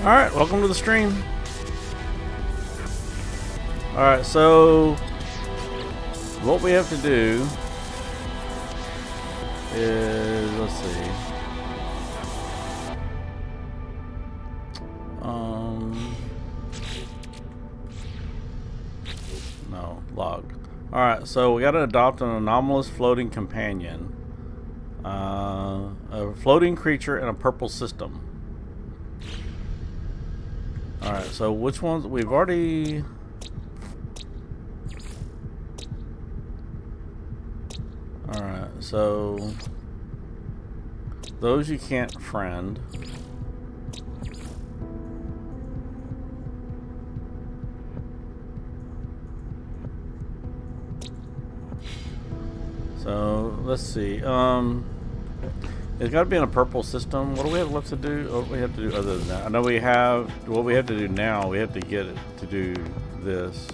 Alright, welcome to the stream. Alright, so what we have to do is, let's see. No, logged. Alright, so we gotta adopt an anomalous floating companion. A floating creature in a purple system. Alright, so which ones? We've already... Alright, so... those you can't friend. So, let's see. It's got to be in a purple system. What do we have left to do? What do we have to do other than that? I know we have... what we have to do now, we have to get it to do this.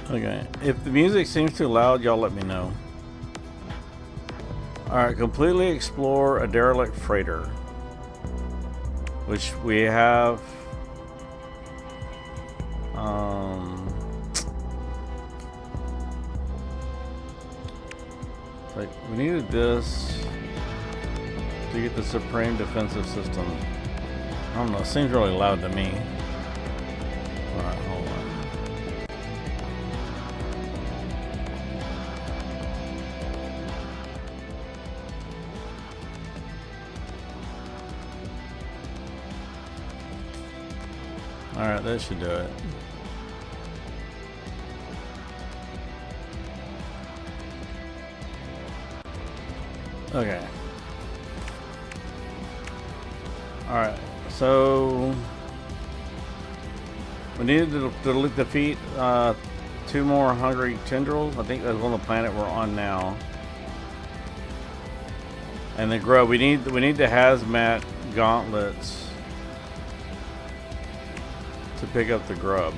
Okay. If the music seems too loud, y'all let me know. Alright, completely explore a derelict freighter. Which we have... like, we needed this to get the Supreme Defensive System. I don't know, it seems really loud to me. Alright, hold on. Alright, that should do it. Okay. Alright, so we needed to defeat 2 more hungry tendrils. I think that's on the planet we're on now. And the grub. We need the hazmat gauntlets to pick up the grub.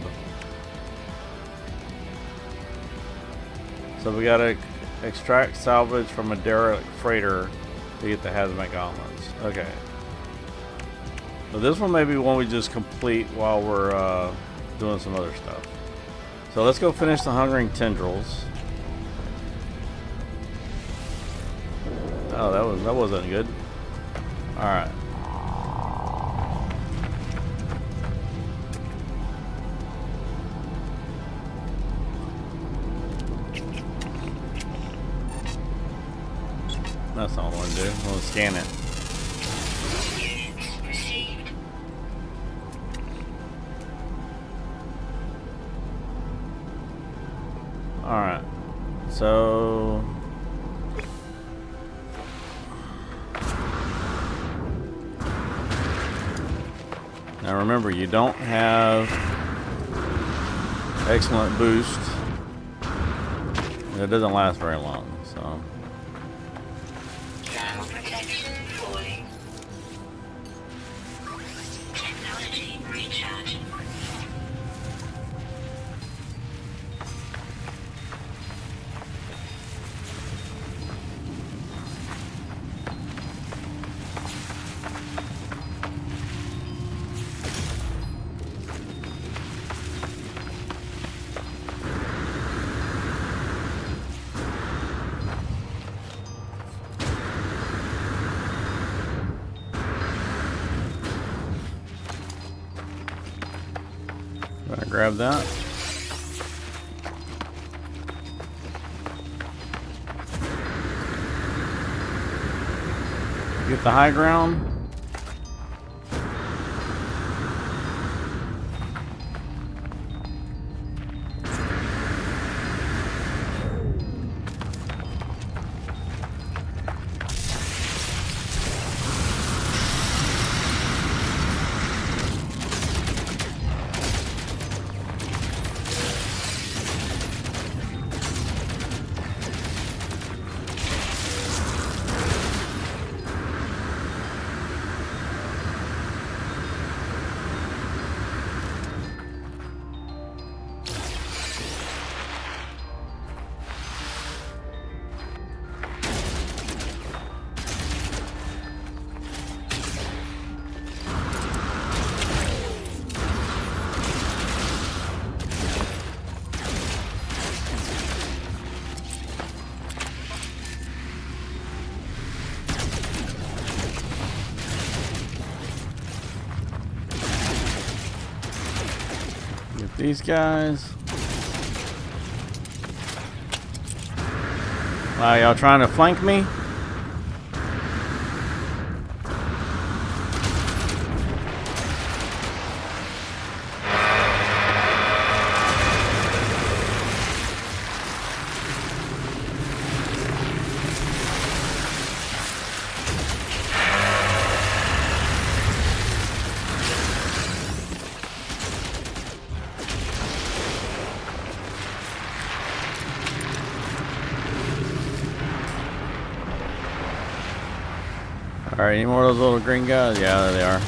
So we gotta extract salvage from a derelict freighter to get the hazmat gauntlets. Okay. So this one may be one we just complete while we're doing some other stuff. So let's go finish the hungering tendrils. Oh, that wasn't good. All right. That's not what I want to do. I want to scan it. Alright. So... now remember, you don't have excellent boost. It doesn't last very long, so... grab that. Get the high ground. These guys. Wow, y'all trying to flank me? Alright, any more of those little green guys? Yeah, there they are.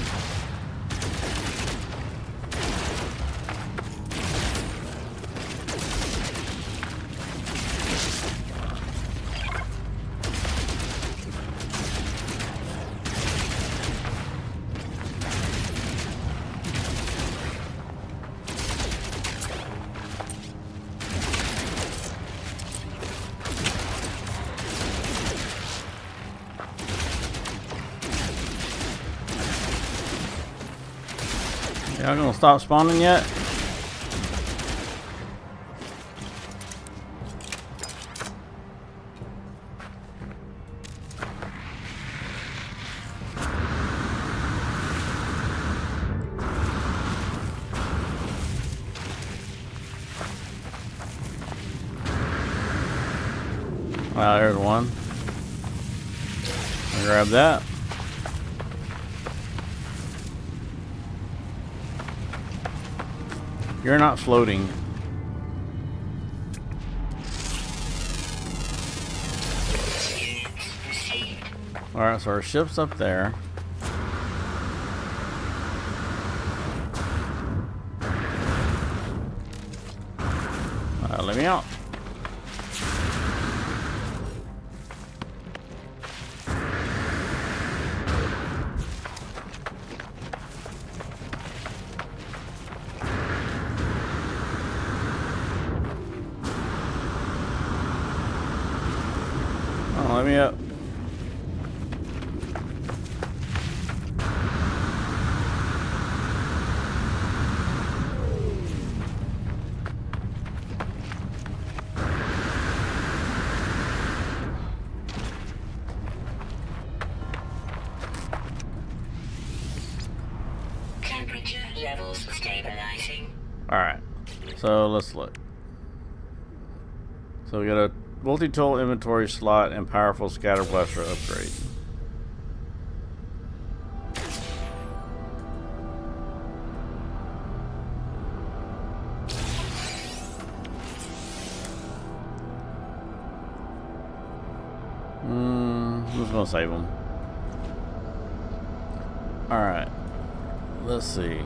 Y'all gonna stop spawning yet? Wow, there's one. I'll grab that. You're not floating. Alright, so our ship's up there. Let me out. Let me up. Temperature levels stabilizing. Alright, so let's look. So we got a multi-tool inventory slot and powerful scatter blaster upgrade. I'm just gonna save them. Alright, let's see.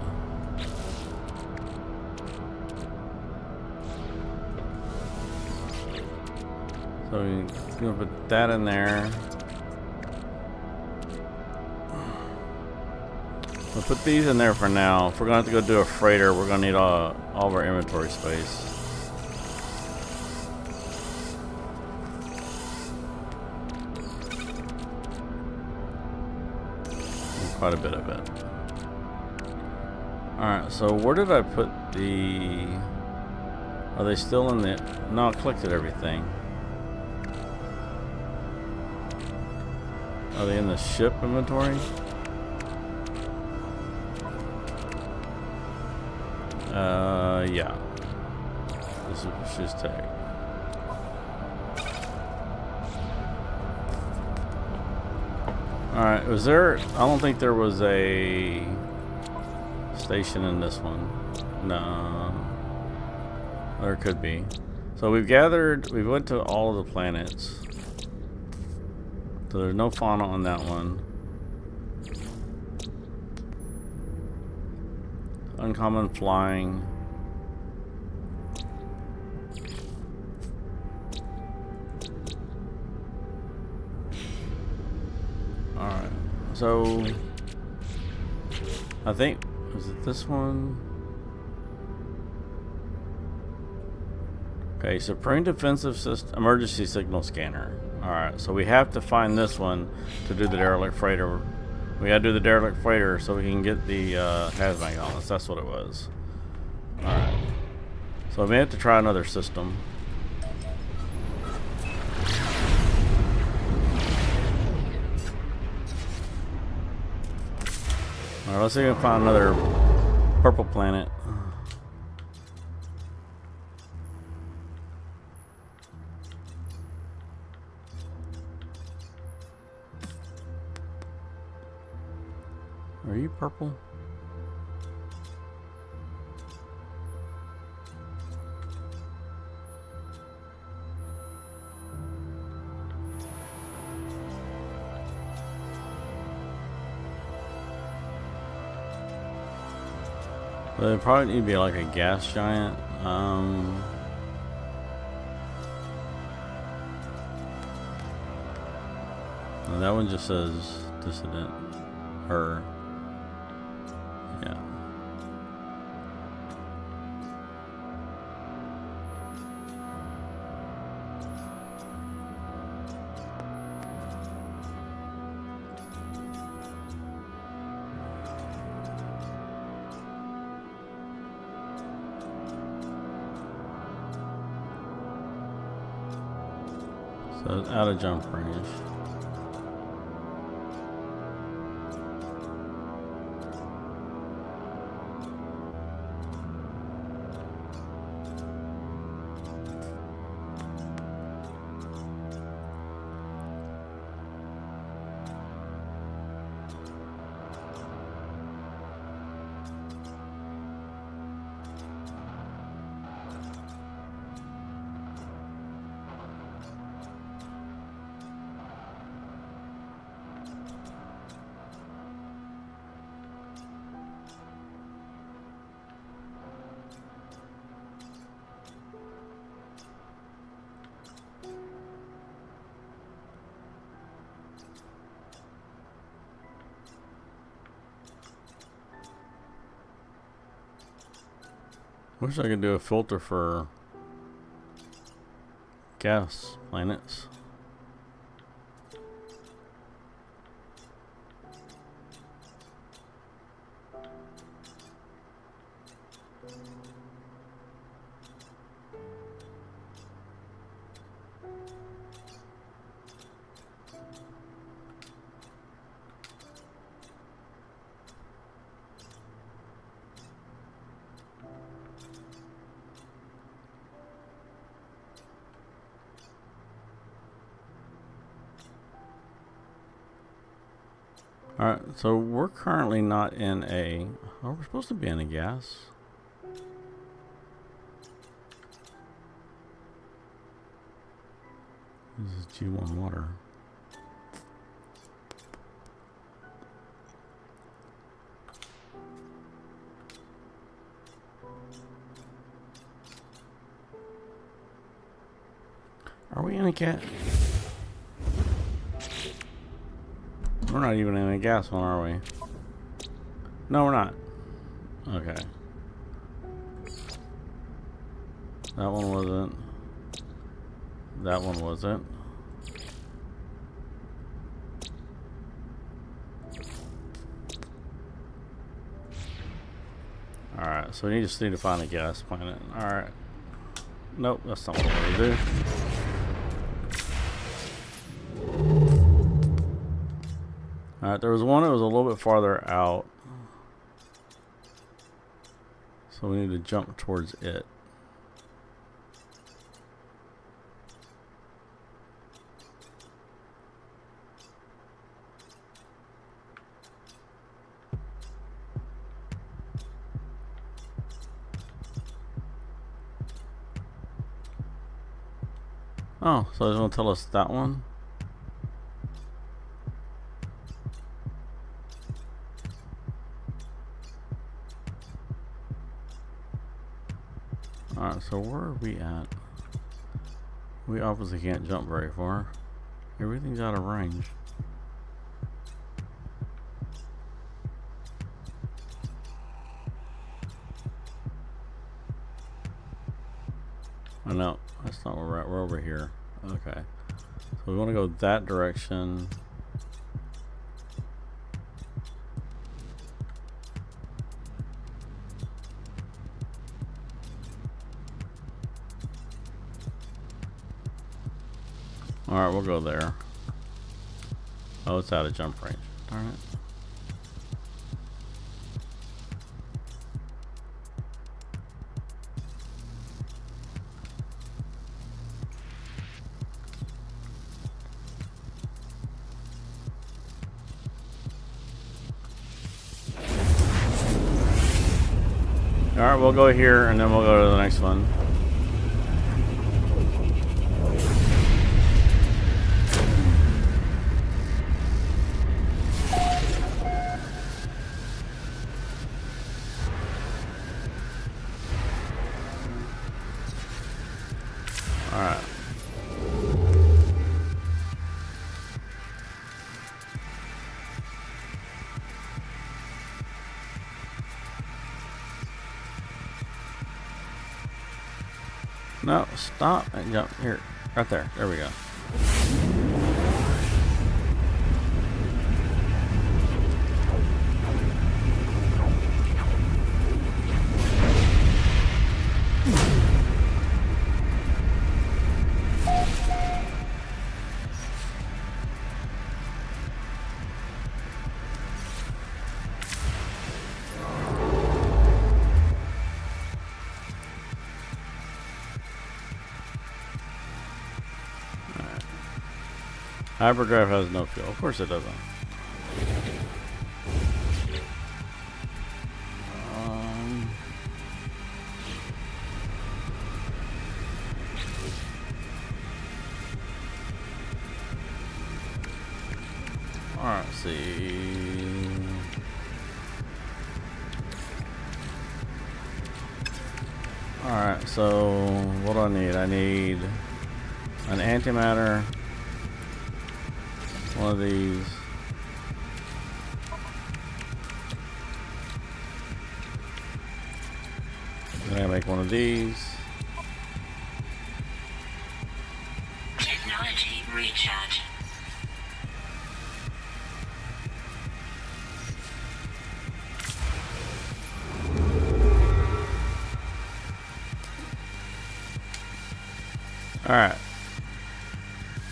So we're gonna put that in there. We'll put these in there for now. If we're gonna have to go do a freighter, we're gonna need all of our inventory space. Quite a bit of it. Alright, so where did I put the... Are they still in the... No, I collected everything. Are they in the ship inventory? Yeah. This is just tag. Alright, was there... I don't think there was a station in this one. No. There could be. So we've gathered... We went to all of the planets. So there's no fauna on that one. Uncommon flying. Alright. So I think, was it this one? Okay, Supreme Defensive System Emergency Signal Scanner. Alright, so we have to find this one to do the derelict freighter. We gotta do the derelict freighter so we can get the hazmat gauntlets. That's what it was. Alright. So I may have to try another system. Alright, let's see if we can find another purple planet. Are you purple? But it probably need to be like a gas giant. And that one just says dissident. Her. Yeah. So it's out of jump range. Wish I could do a filter for gas planets. Alright, so we're currently not in a... Oh, we're supposed to be in a gas. This is G1 water. Are we in a gas? We're not even in a gas one, are we? No, we're not. Okay. That one wasn't. That one wasn't. Alright, so we just need to find a gas planet. Alright. Nope, that's not what we're gonna do. Alright, there was one that was a little bit farther out. So we need to jump towards it. Oh, so it's going to tell us that one? Alright, so where are we at? We obviously can't jump very far. Everything's out of range. I know, that's not where we're at. We're over here. Okay. So we want to go that direction. Alright, we'll go there. Oh, it's out of jump range. Darn it. Alright, we'll go here and then we'll go to the next one. Alright. No, stop and jump here. Right there. There we go. Hyperdrive has no fuel. Of course it doesn't. Alright, see. Alright, so what do I need? I need an antimatter. One of these. Then I make one of these. Technology recharge. Alright.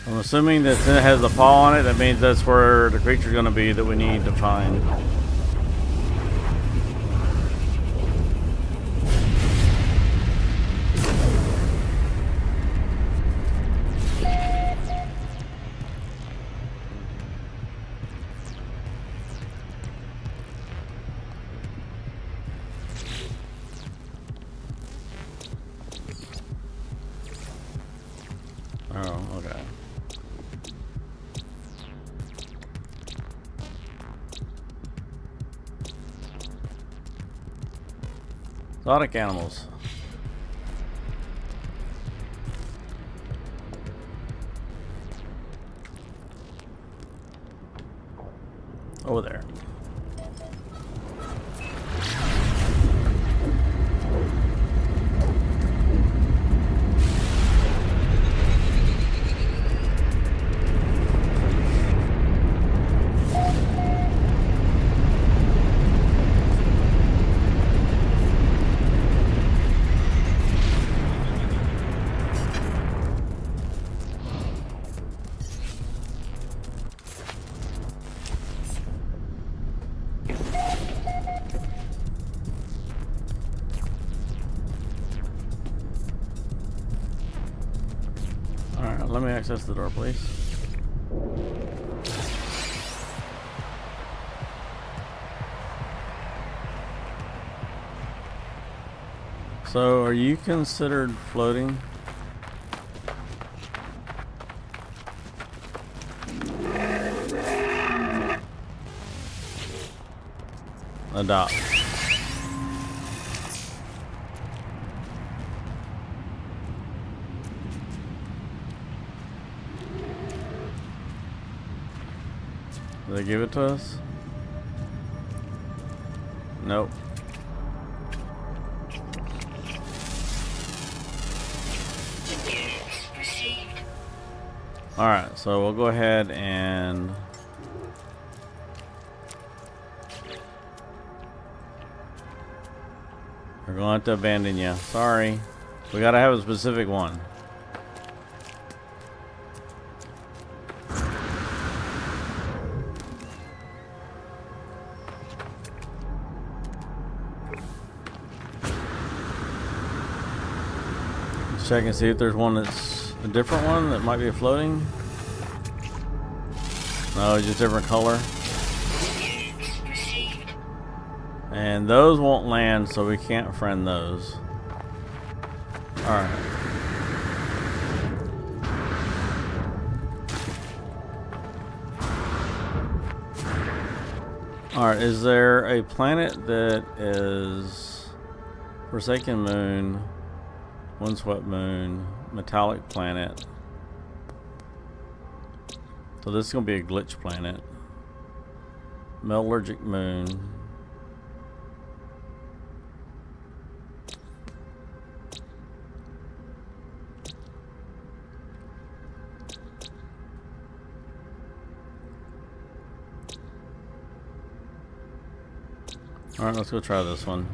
I'm assuming that it has a paw on it. That means that's where the creature's going to be that we need to find. Oh, okay. Exotic animals. Over there. Alright, let me access the door, please. So, are you considered floating? Adopt. Did they give it to us? Nope. Alright, so we'll go ahead and we're going to have to abandon you. Sorry. We gotta have a specific one. check and see if there's one that's a different one that might be floating. No, just different color. And those won't land, so we can't friend those. Alright. Alright, is there a planet that is Forsaken Moon, Windswept Moon, Metallic Planet? So this is going to be a glitch planet. Metallurgic Moon. Alright, let's go try this one.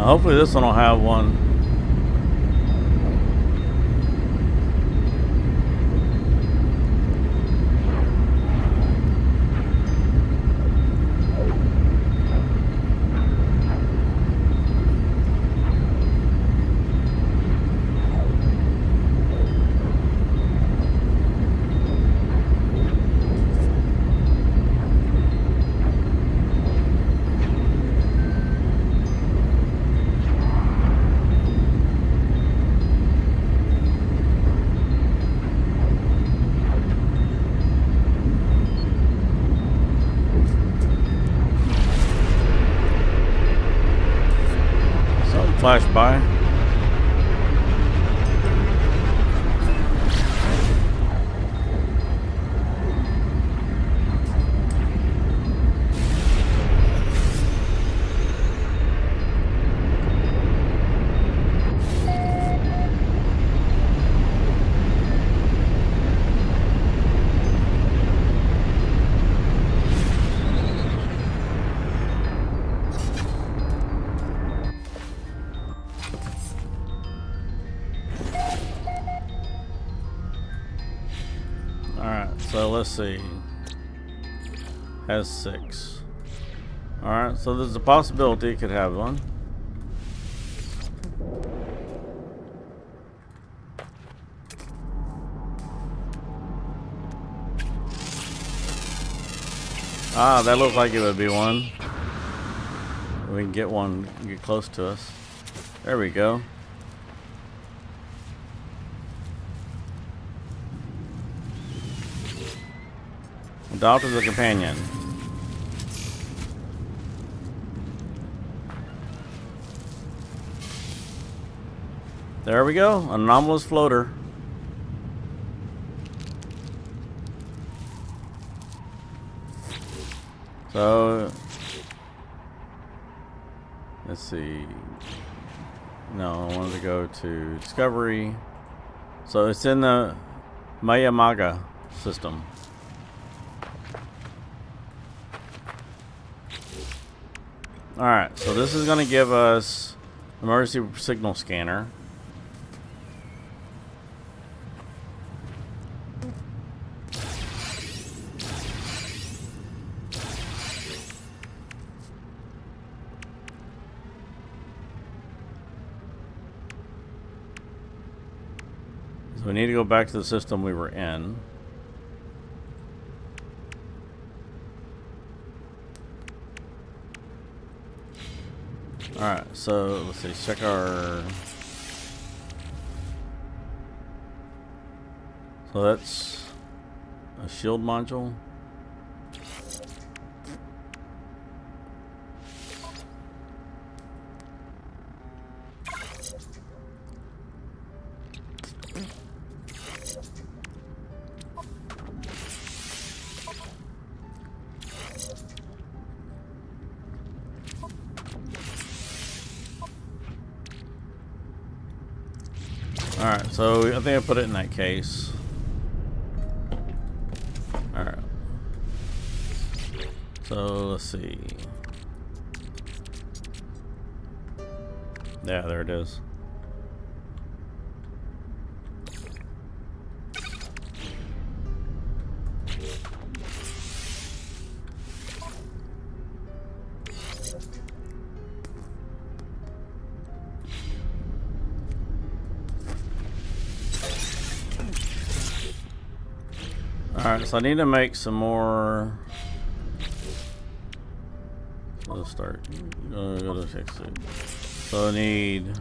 Hopefully this one will have one. Flash by. So let's see. Has 6. Alright, so there's a possibility it could have one. Ah, that looks like it would be one. We can get one, get close to us. There we go. Adopt as a companion. There we go, anomalous floater. So let's see. No, I wanted to go to Discovery. So it's in the Mayamaga system. Alright, so this is going to give us emergency signal scanner. So we need to go back to the system we were in. Alright, so let's see, check our... So that's a shield module. Alright, so I think I put it in that case. Alright. So let's see. Yeah, there it is. Alright, so I need to make some more. Let's start. Go to fix it. So I need.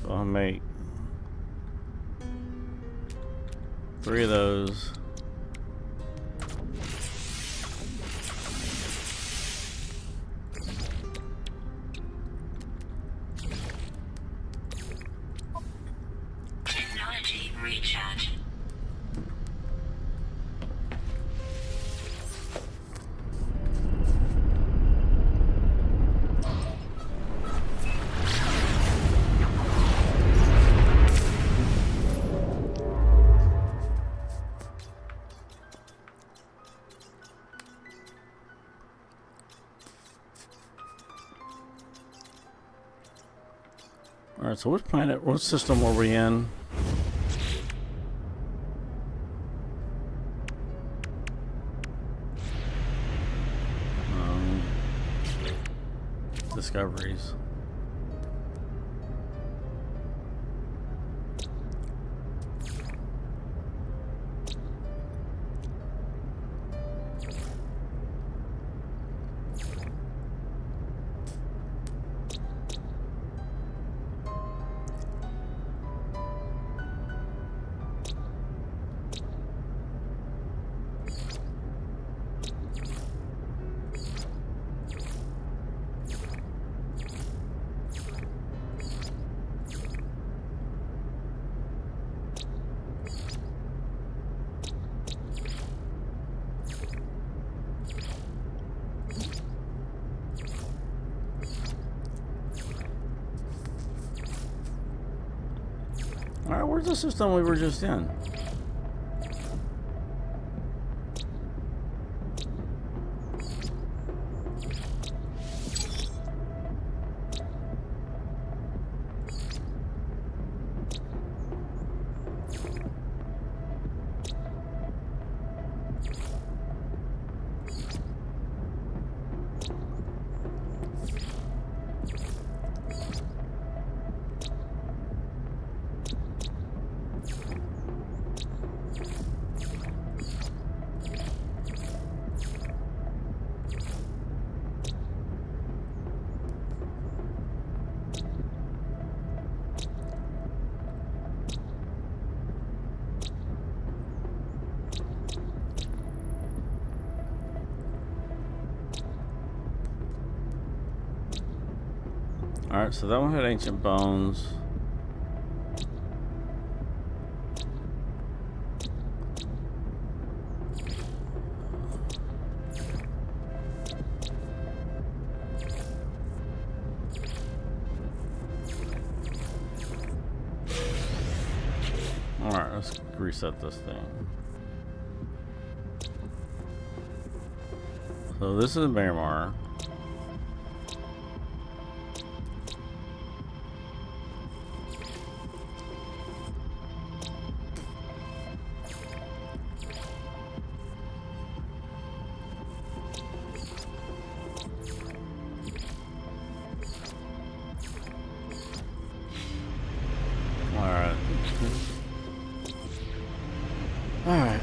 I'll make 3 of those. Technology recharge. Alright, so which planet, what system were we in? Discoveries. Alright, where's the system we were just in? Alright, so that one had ancient bones. Alright, let's reset this thing. So this is Miramar. Alright. Alright.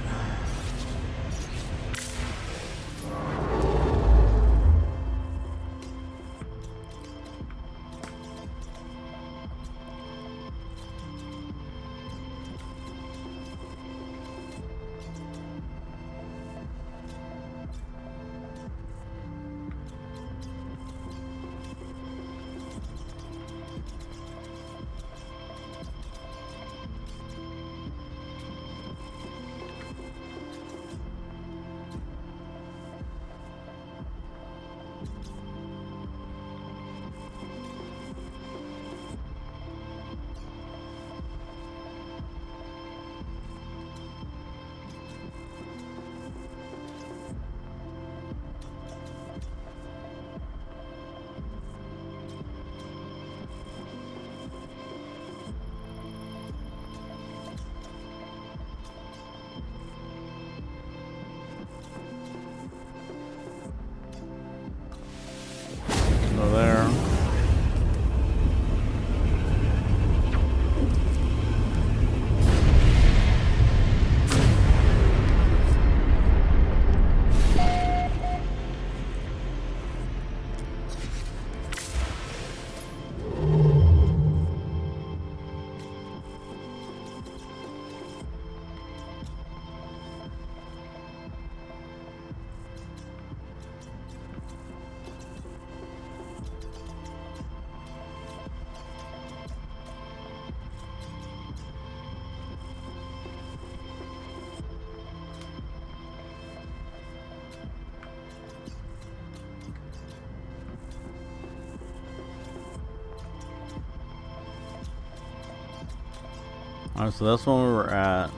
Alright, so that's when we were at.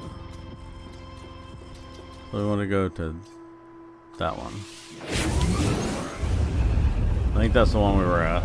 So we want to go to that one. I think that's the one we were at.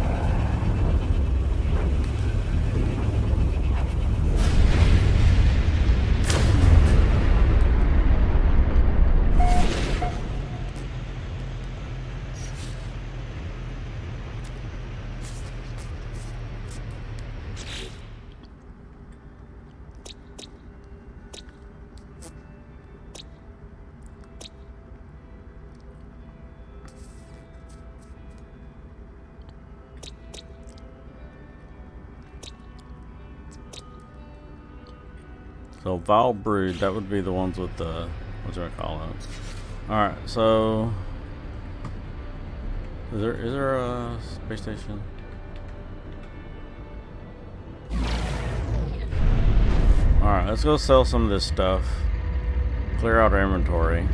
So Vile Brood, that would be the ones with the, what's it called? Alright, so is there a space station? Alright, let's go sell some of this stuff. Clear out our inventory.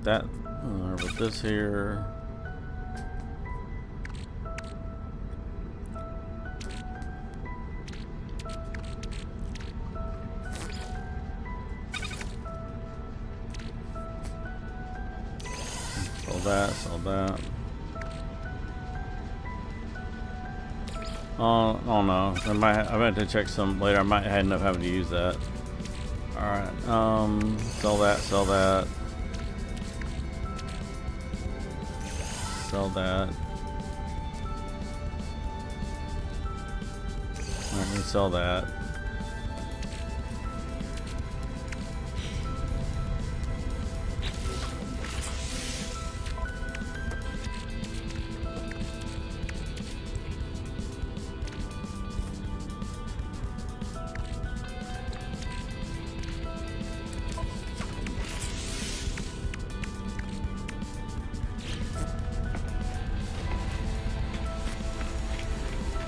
That with this here. Sell that. Oh no. I might have to check some later. I might end up having to use that. Alright, sell that. Sell that. Let me sell that.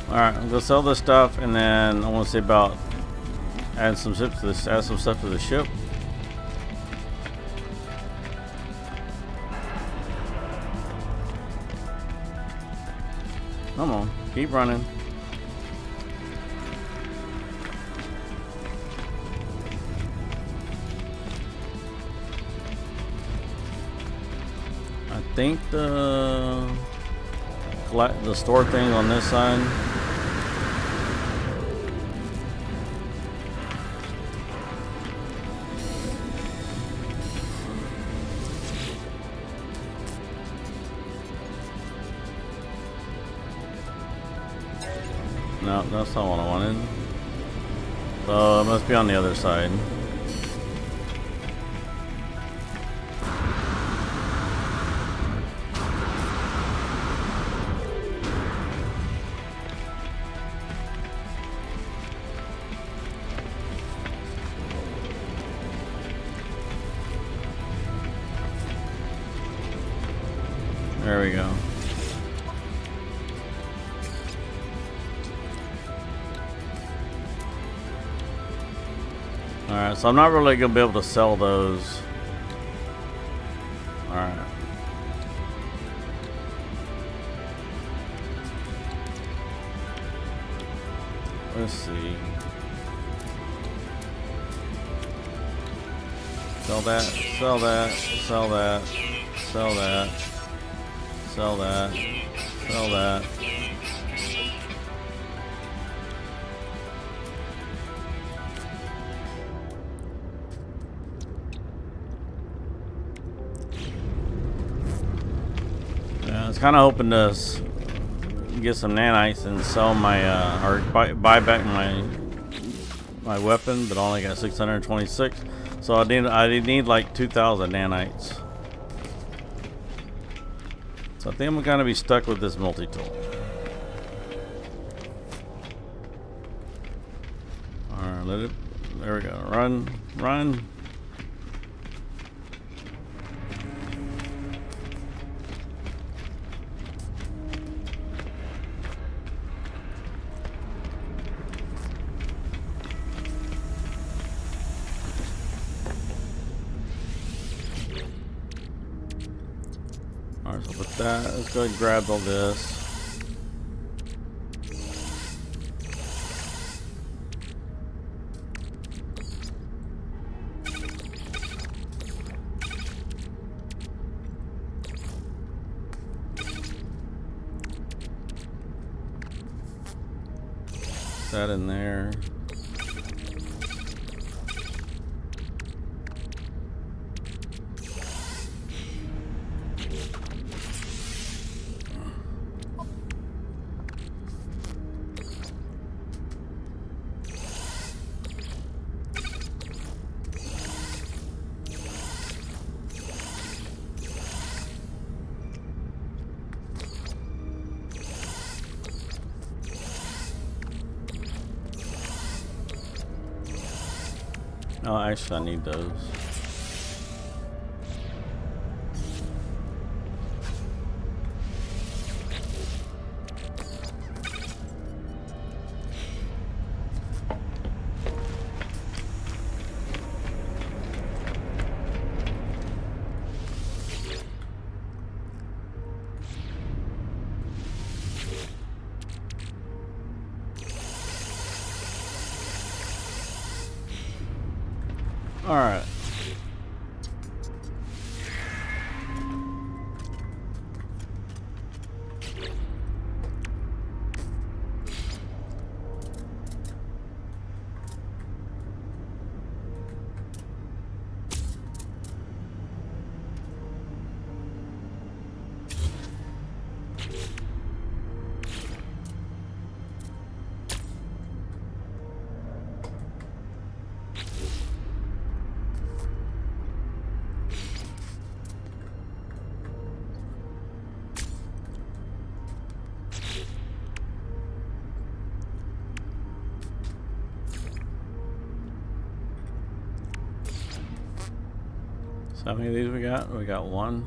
Alright, I'm gonna sell this stuff, and then I want to see about adding some ships to this. Add some stuff to the ship. Come on, keep running. I think the store thing on this side. No, that's not what I wanted. So it must be on the other side. There we go. Alright, so I'm not really going to be able to sell those. Alright. Let's see. Sell that, sell that, sell that, sell that, sell that, sell that. I was kind of hoping to get some nanites and sell my or buy back my weapon, but I only got 626, so I need like 2,000 nanites. So I think I'm gonna be stuck with this multi-tool. Alright, let it. There we go. Run. Run. Alright, so with that, let's go ahead and grab all this. That in there. Oh, actually, I need those. All right. So how many of these we got? We got one.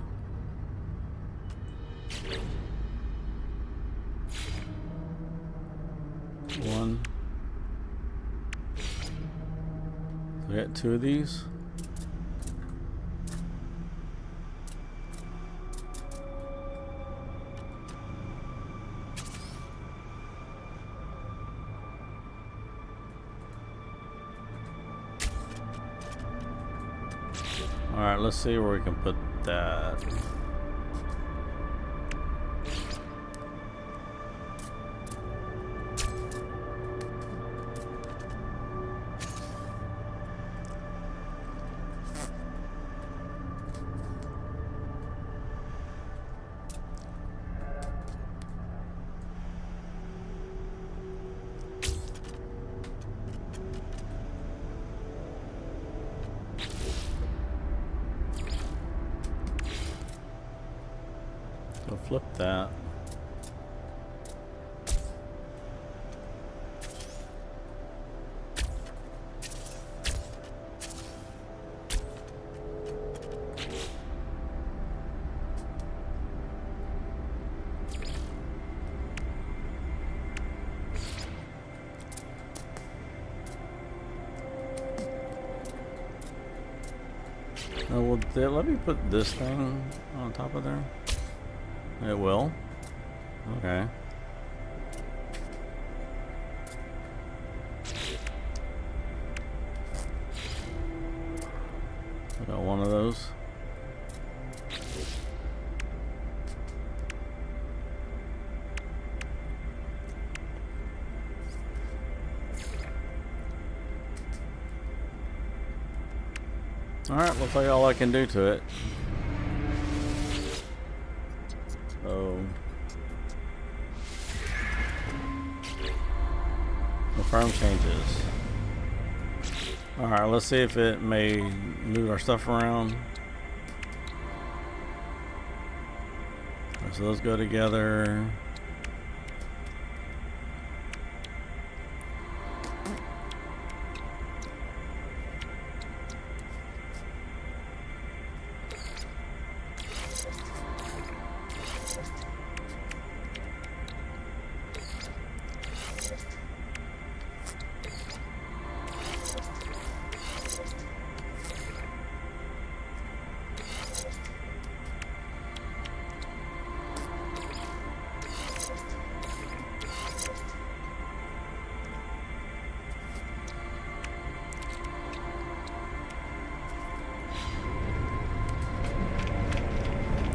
One. We got two of these. Alright, let's see where we can put that. So flip that. Oh, well, let me put this thing on top of there. It will. Okay. I got one of those. Alright, looks like all I can do to it. So confirm changes. Alright, let's see if it may move our stuff around. So those go together.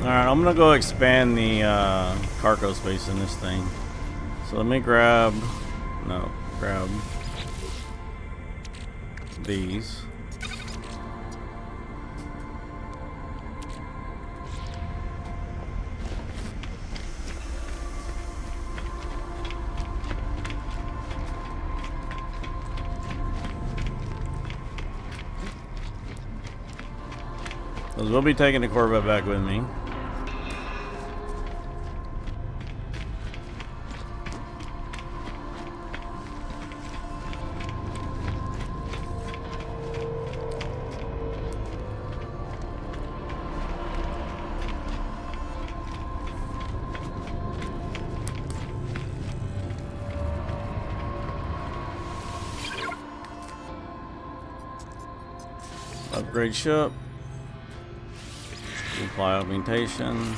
Alright, I'm gonna go expand the cargo space in this thing. So let me grab these. Because we'll be taking the Corvette back with me. Upgrade ship. Apply augmentation.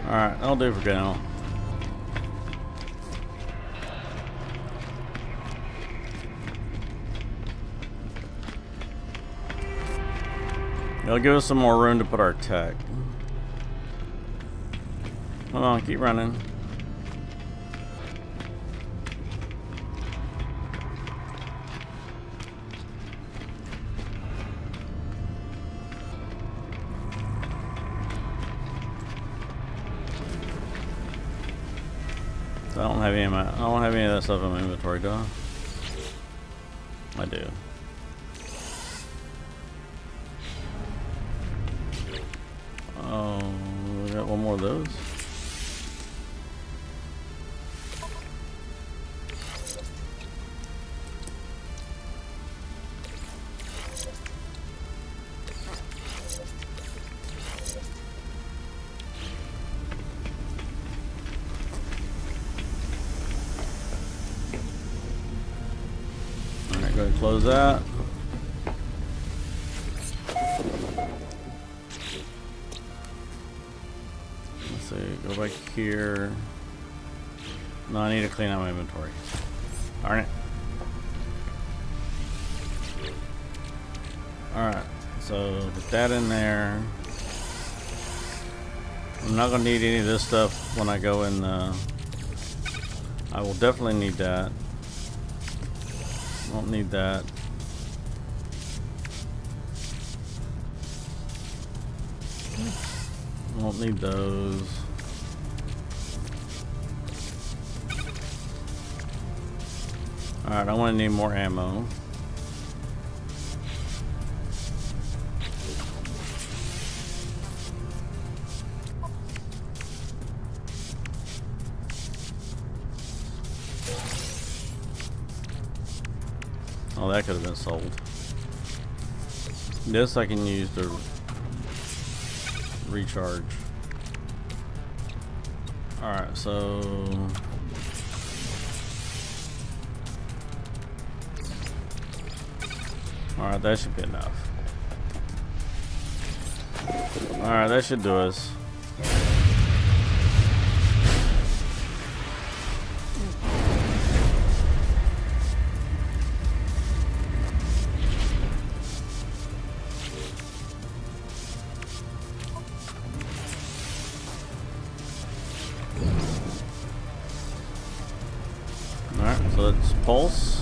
Alright, that'll do for now. It'll give us some more room to put our tech. Hold on, keep running. So I don't have any of that stuff in my inventory, do I? I do. Oh, we got one more of those. Alright, go ahead and close that. Go back here. No, I need to clean out my inventory. Darn it. Alright, so put that in there. I'm not gonna need any of this stuff when I go in the... I will definitely need that. Won't need that. Won't need those. Alright, I want to need more ammo. Oh, that could have been sold. This I can use to recharge. Alright, so alright, that should be enough. Alright, that should do us. Alright, so let's pulse.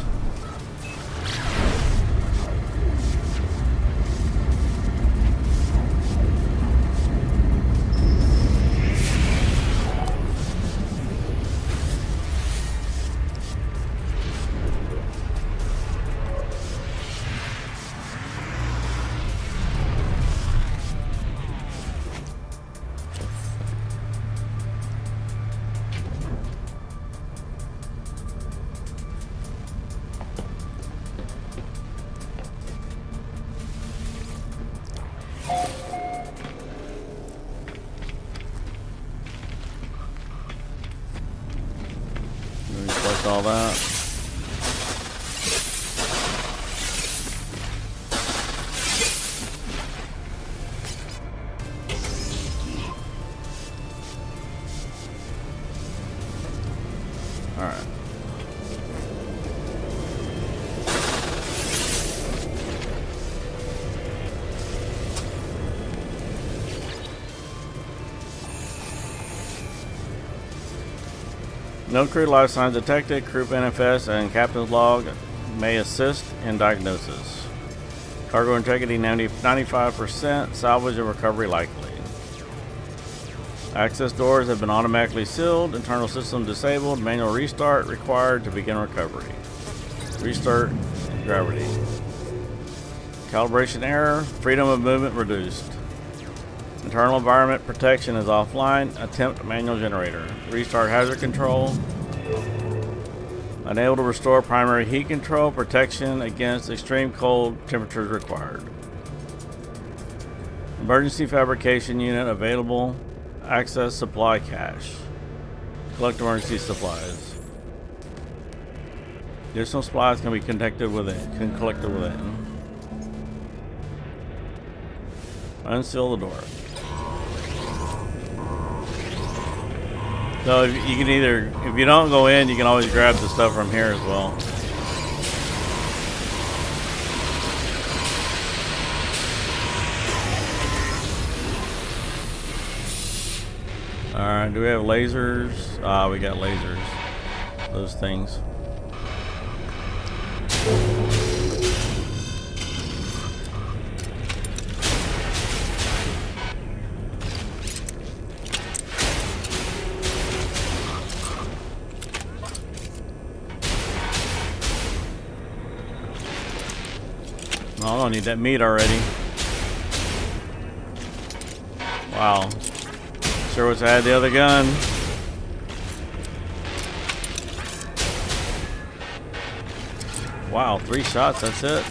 Select all that. No crew life signs detected. Crew manifest and captain's log may assist in diagnosis. Cargo integrity 95%. Salvage and recovery likely. Access doors have been automatically sealed. Internal system disabled. Manual restart required to begin recovery. Restart gravity. Calibration error. Freedom of movement reduced. Internal environment protection is offline. Attempt manual generator. Restart hazard control. Unable to restore primary heat control. Protection against extreme cold temperatures required. Emergency fabrication unit available. Access supply cache. Collect emergency supplies. Additional supplies can be collected within. Unseal the door. So you can either, if you don't go in, you can always grab the stuff from here as well. Alright, do we have lasers? Ah, we got lasers. Those things. Oh, I don't need that meat already. Wow. Sure wish I had the other gun. Wow, 3 shots, that's it.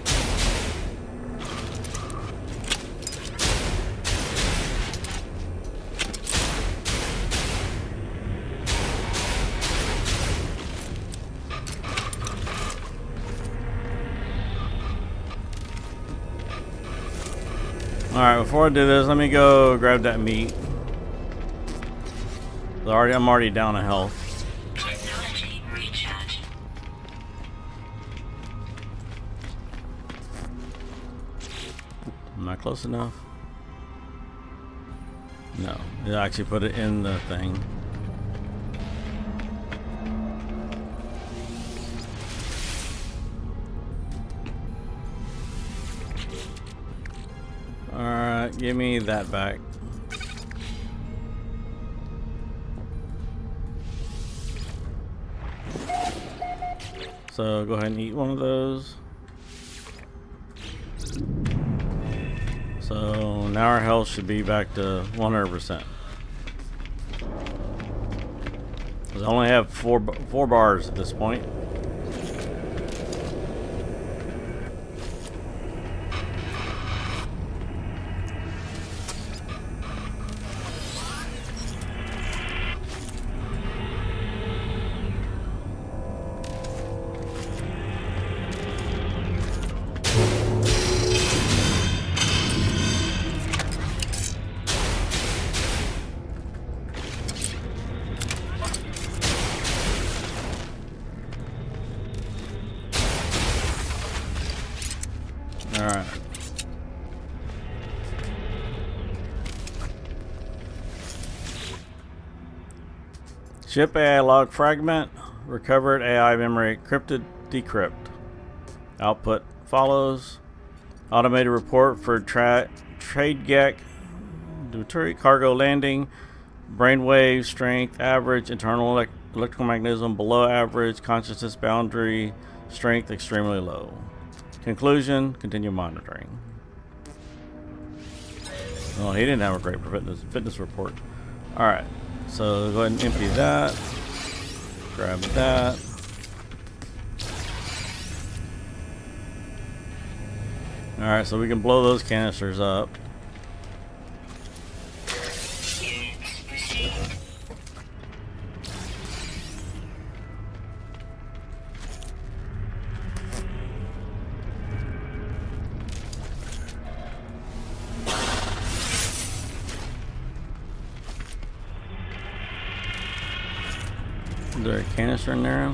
Alright, before I do this, let me go grab that meat. I'm already down a health. Technology recharge. Am I close enough? No. It actually put it in the thing. Alright, give me that back. So go ahead and eat one of those. So now our health should be back to 100%. I only have four bars at this point. Alright. Ship AI log fragment. Recovered AI memory encrypted. Decrypt. Output follows. Automated report for TradeGek. Cargo landing. Brainwave strength average. Internal electrical magnetism below average. Consciousness boundary. Strength extremely low. Conclusion, continue monitoring. Oh, he didn't have a great fitness report. Alright, so go ahead and empty that. Grab that. Alright, so we can blow those canisters up. Units received. Is there a canister in there?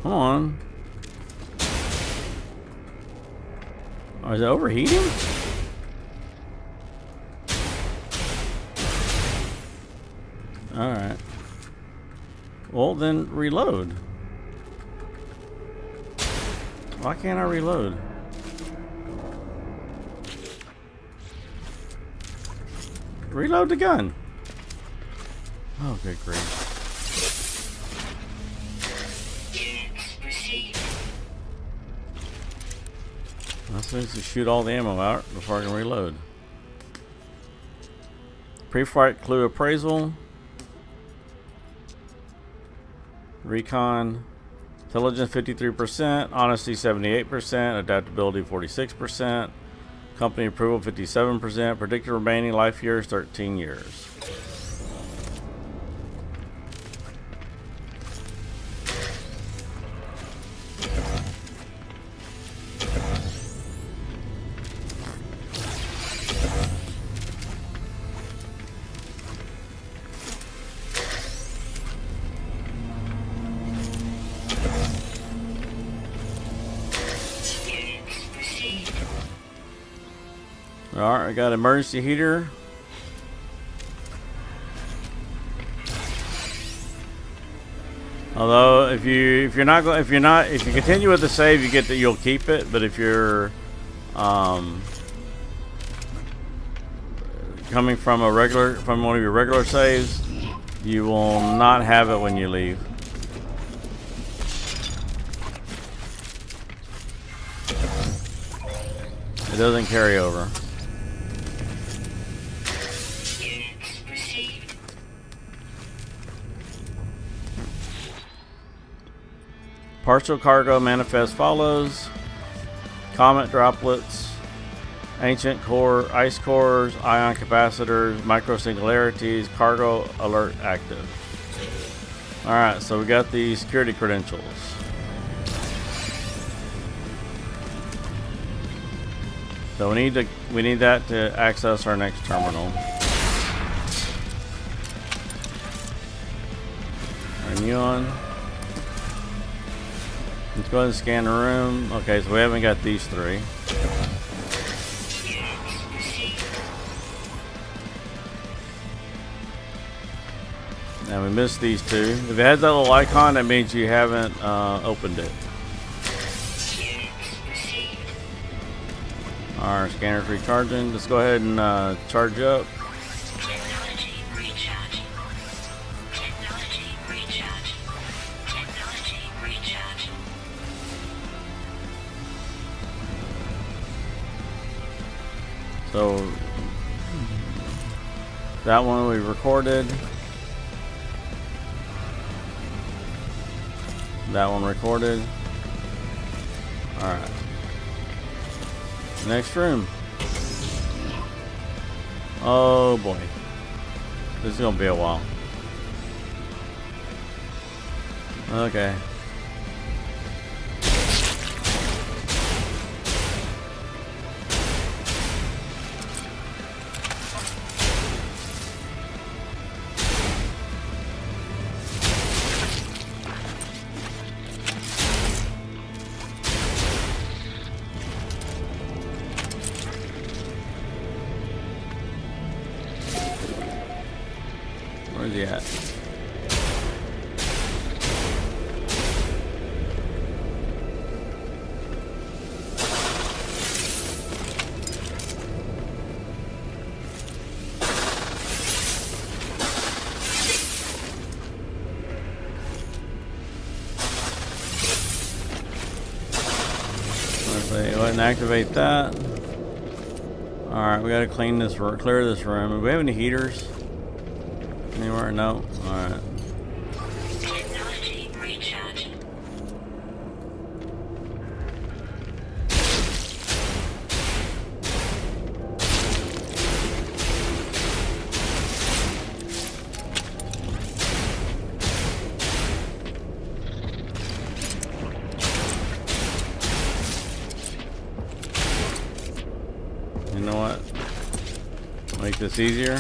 Come Oh, is it overheating? Alright. Well, then reload. Why can't I reload? Reload the gun. Oh, good grief. I supposed to shoot all the ammo out before I can reload. Pre-flight clue appraisal. Recon. Intelligence 53%. Honesty 78%. Adaptability 46%. Company approval 57%. Predicted remaining life years 13 years. Alright, I got emergency heater. Although if you continue with the save, you'll keep it. But if you're coming from one of your regular saves, you will not have it when you leave. It doesn't carry over. Partial cargo manifest follows. Comet droplets, ancient core, ice cores, ion capacitors, micro singularities, cargo alert active. Alright, so we got the security credentials. So we need that to access our next terminal. Renew on. Let's go ahead and scan the room. Okay, so we haven't got these three. And we missed these two. If it has that little icon, that means you haven't opened it. Our scanner's recharging. Let's go ahead and charge up. Technology recharging. Technology recharging. Technology recharging. So that one we recorded. That one recorded. Alright. Next room. Oh boy. This is gonna be a while. Okay. Where's he at? Let's see, go ahead and activate that. Alright, we gotta clear this room. Do we have any heaters? Anywhere? No? Alright. Technology recharging. You know what? Make this easier.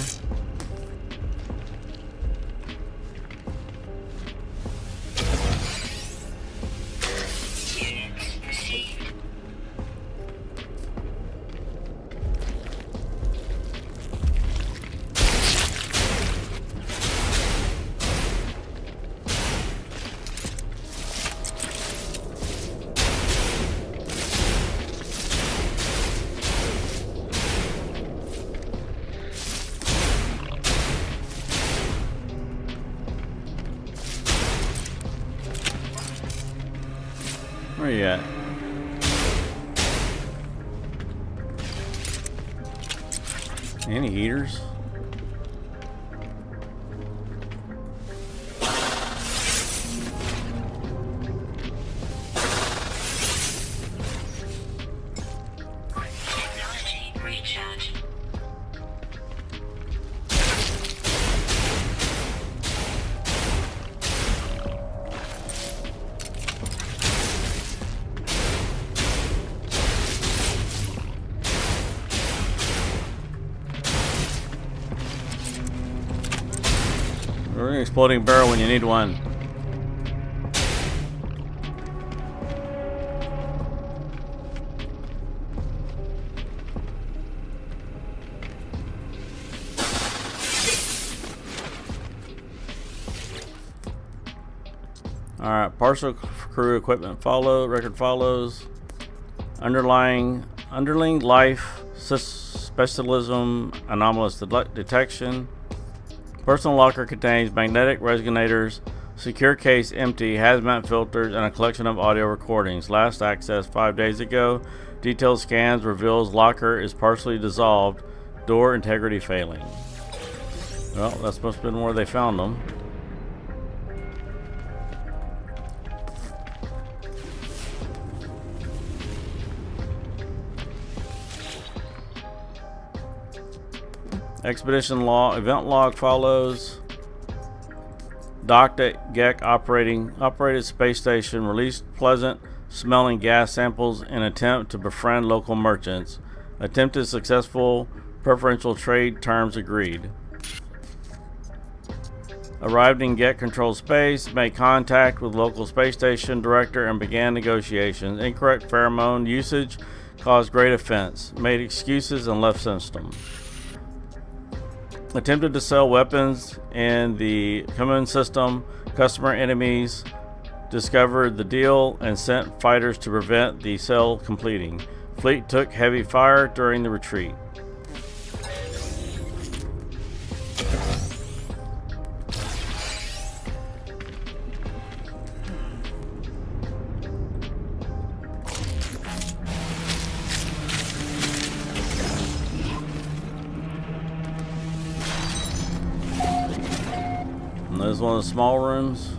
Where you at? Any heaters? Technology recharge. We're an exploding barrel when you need one. Alright, partial crew equipment record follows. Underling life, specialism, anomalous detection. Personal locker contains magnetic resonators, secure case empty, hazmat filters, and a collection of audio recordings. Last accessed 5 days ago. Detailed scans reveals locker is partially dissolved, door integrity failing. Well, that's must have been where they found them. Expedition event log follows. Docked at Gek operated space station released pleasant smelling gas samples in attempt to befriend local merchants. Attempted successful, preferential trade terms agreed. Arrived in Gek controlled space, made contact with local space station director and began negotiations. Incorrect pheromone usage caused great offense. Made excuses and left system. Attempted to sell weapons in the command system. Customer enemies discovered the deal and sent fighters to prevent the sale completing. Fleet took heavy fire during the retreat. And there's one of the small rooms.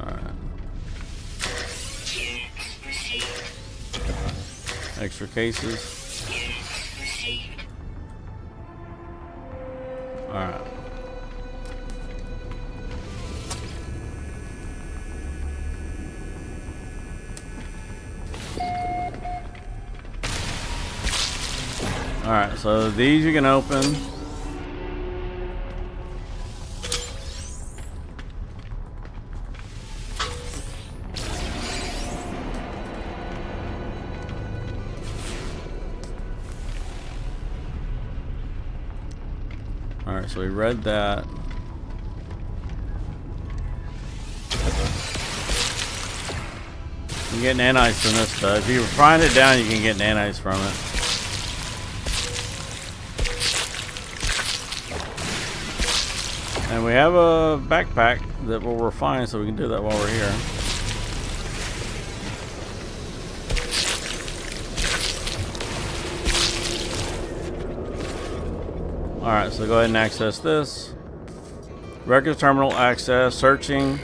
Alright. Extra cases. Alright. Alright, so these you can open. Alright, so we read that. You can get nanites from this stuff. If you find it down, you can get nanites from it. And we have a backpack that will refine, so we can do that while we're here. Alright, so go ahead and access this. Records terminal access, searching.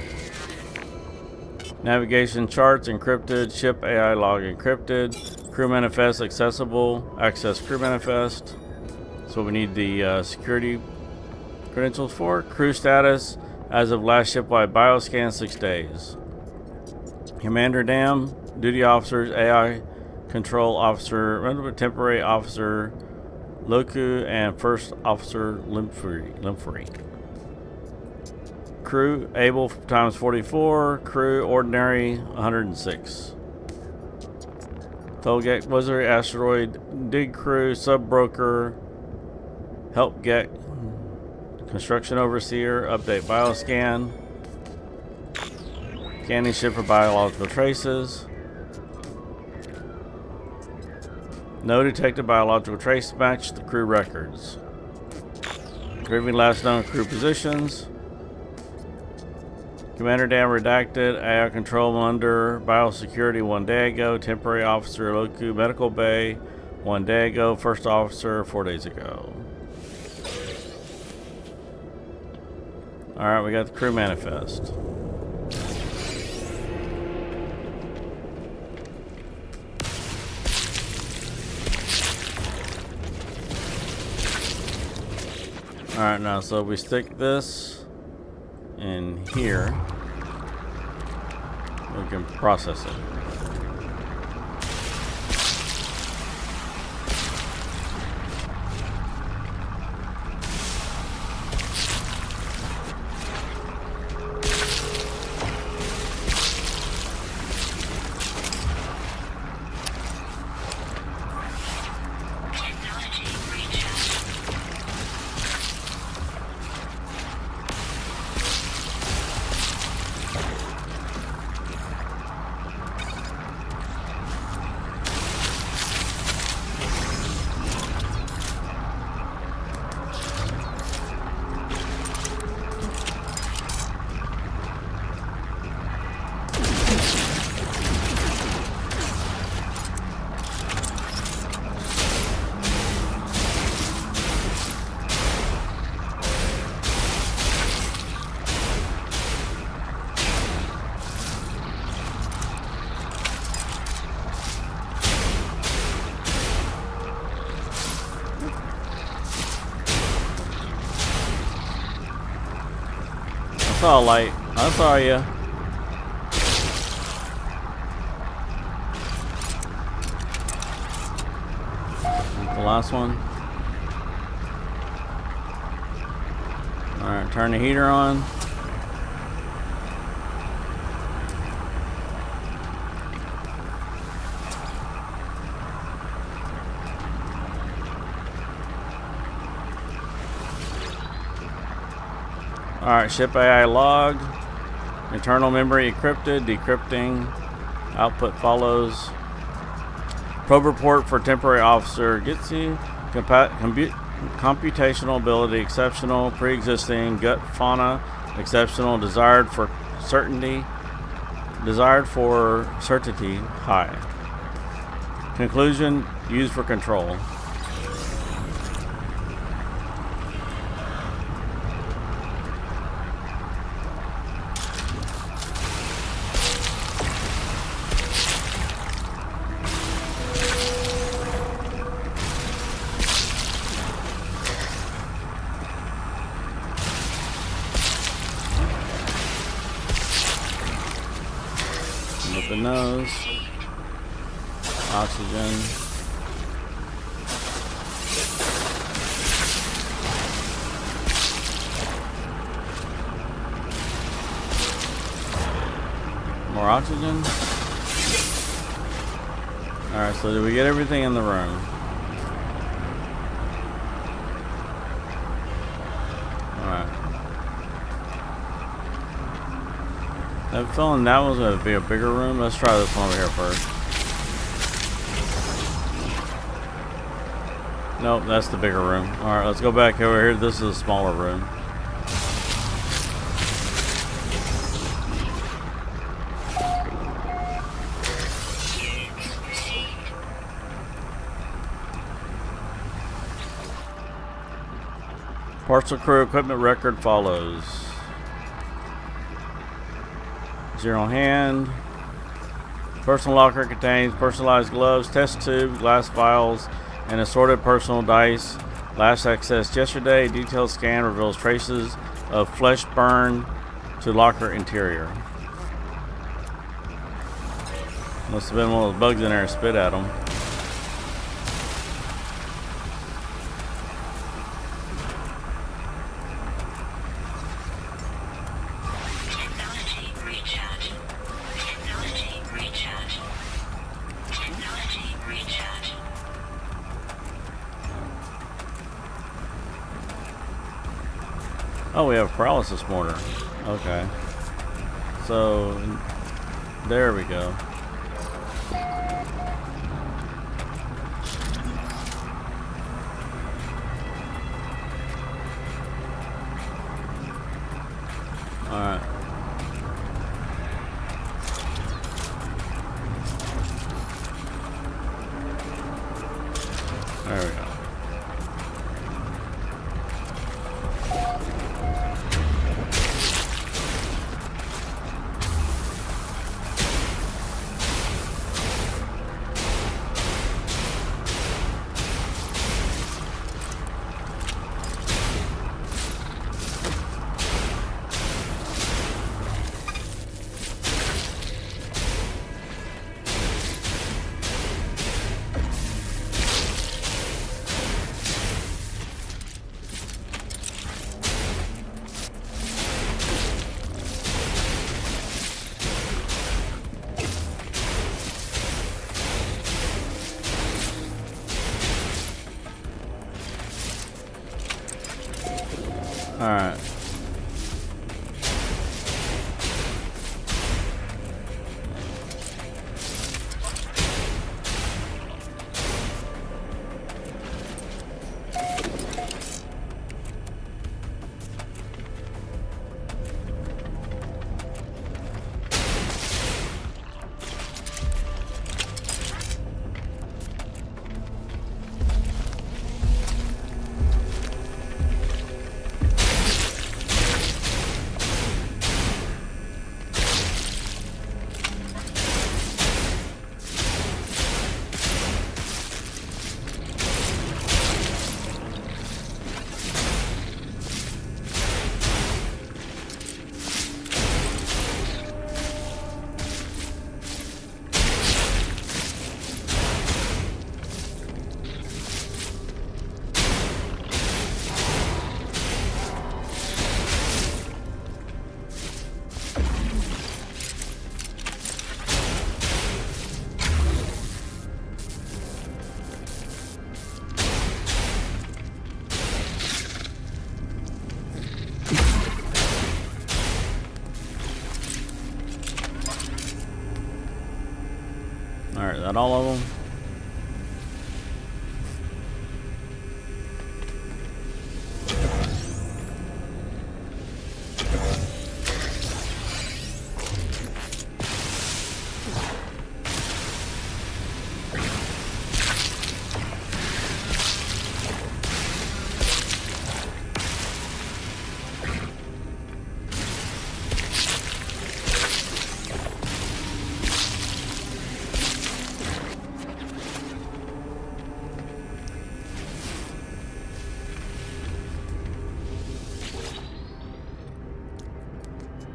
Navigation charts encrypted, ship AI log encrypted. Crew manifest accessible, access crew manifest. So we need the security credentials for. Crew status, as of last shipwide bioscan, 6 days. Commander Dam, duty officers, AI control officer, temporary officer, Loku, and First Officer Limfrey. Crew able times 44. Crew ordinary 106. Tolgek Wizard Asteroid Dig Crew Sub Broker Help Get Construction Overseer Update Bioscan. Scanning ship for biological traces. No detected biological trace match the crew records. Retrieving last known crew positions. Commander Dan redacted. AI control under biosecurity 1 day ago. Temporary officer Loku Medical Bay 1 day ago. First officer 4 days ago. Alright, we got the crew manifest. Alright, now so we stick this in here, we can process it. Technology recharge. I saw a light. I saw you. The last one. Alright, turn the heater on. Alright, ship AI logged. Internal memory encrypted. Decrypting. Output follows. Probe report for temporary officer Gitsi. Computational ability exceptional. Pre-existing gut fauna exceptional. Desired for certainty high. Conclusion used for control. With the nose. Oxygen. More oxygen. Alright, so did we get everything in the room? Alright. I'm feeling that was going to be a bigger room. Let's try this one over here first. Nope, that's the bigger room. Alright, let's go back over here. This is a smaller room. Parcel crew equipment record follows. Zero hand. Personal locker contains personalized gloves, test tube, glass vials, and assorted personal dice. Last accessed yesterday. Detailed scan reveals traces of flesh burn to locker interior. Must have been one of those bugs in there and spit at them. Oh, we have paralysis mortar. Okay. So, there we go. Alright. Alright. Alright, that all of them?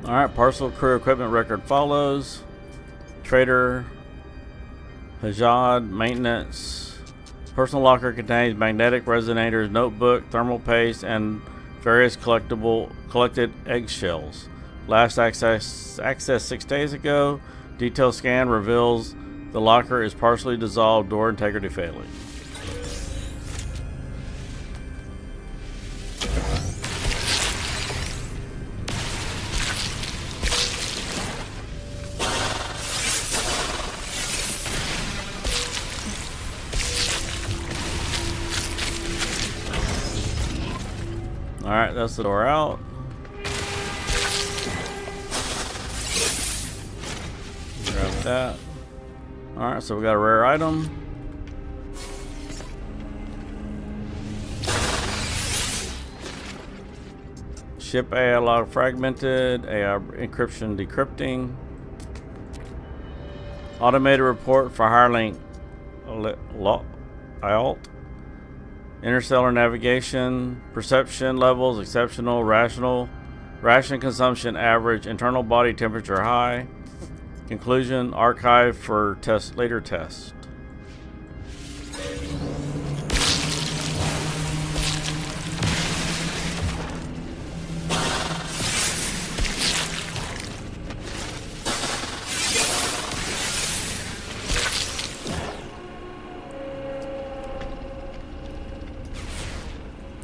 Alright, parcel crew equipment record follows. Trader, Hajad, maintenance. Personal locker contains magnetic resonators, notebook, thermal paste, and various collected eggshells. Last access 6 days ago. Detail scan reveals the locker is partially dissolved, door integrity failing. Alright, that's the door out. Grab that. Alright, so we got a rare item. Ship AI log fragmented. AI encryption decrypting. Automated report for Hirelink IALT. Interstellar navigation, perception levels exceptional, ration consumption average, internal body temperature high. Conclusion, archive for later test.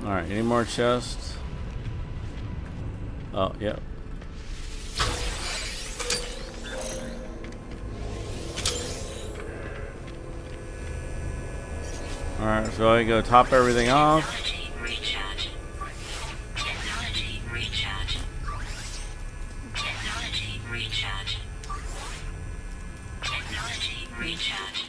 Alright, any more chests? Oh, yep. Alright, so I go top everything off. Technology recharge. Technology recharge. Technology recharge. Technology recharge.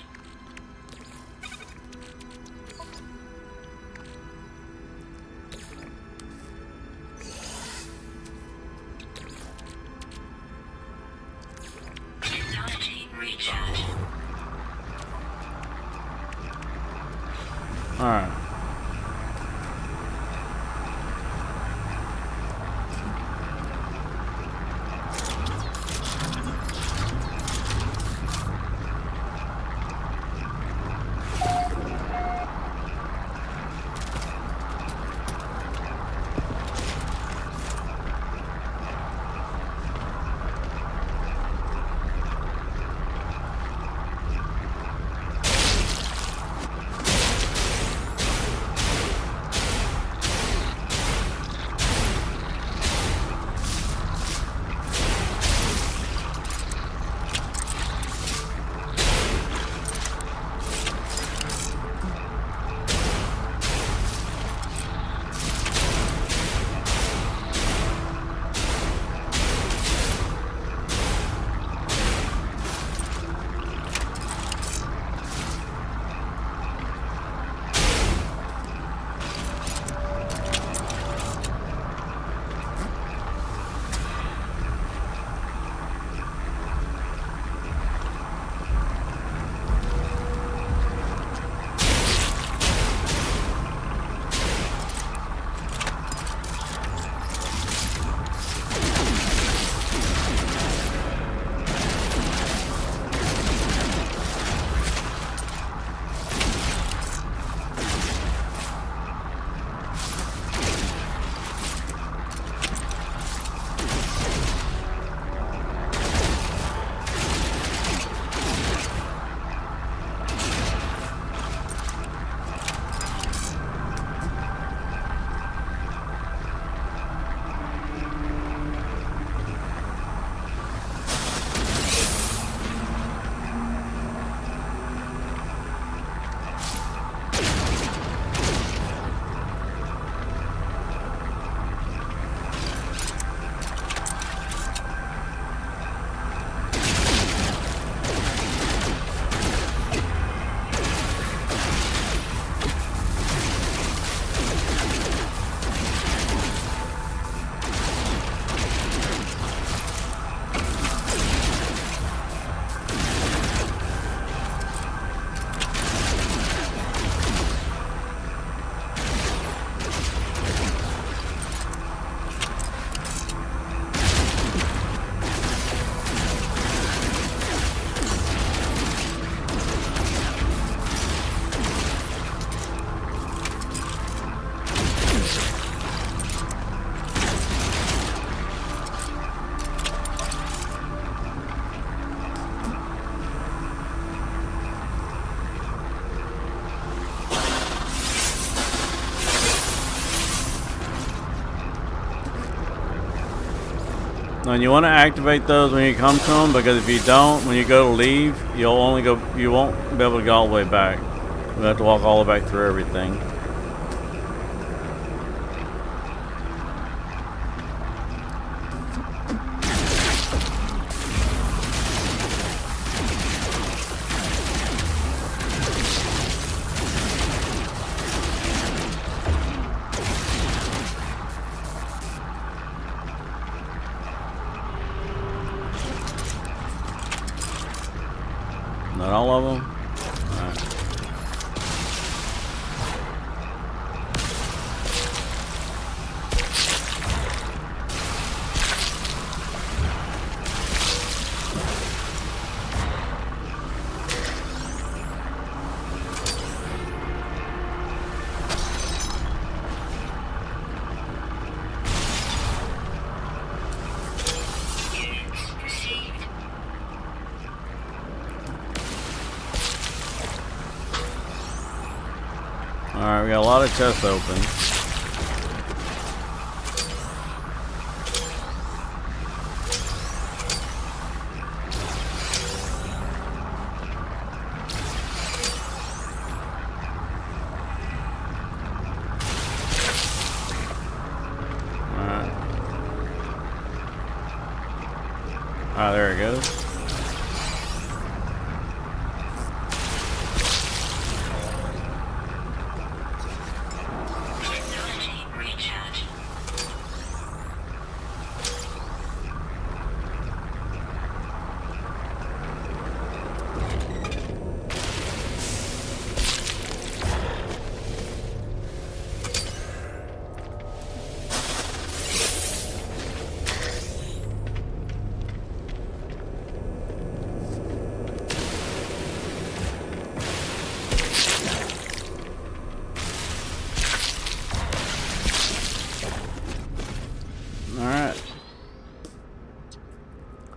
Alright. And you want to activate those when you come to them, because if you don't, when you go to leave, you won't be able to go all the way back. You'll have to walk all the way back through everything. Not all of them? Alright. Units received. Alright, we got a lot of chests open. Alright. Alright, there it goes. Technology recharge. Alright.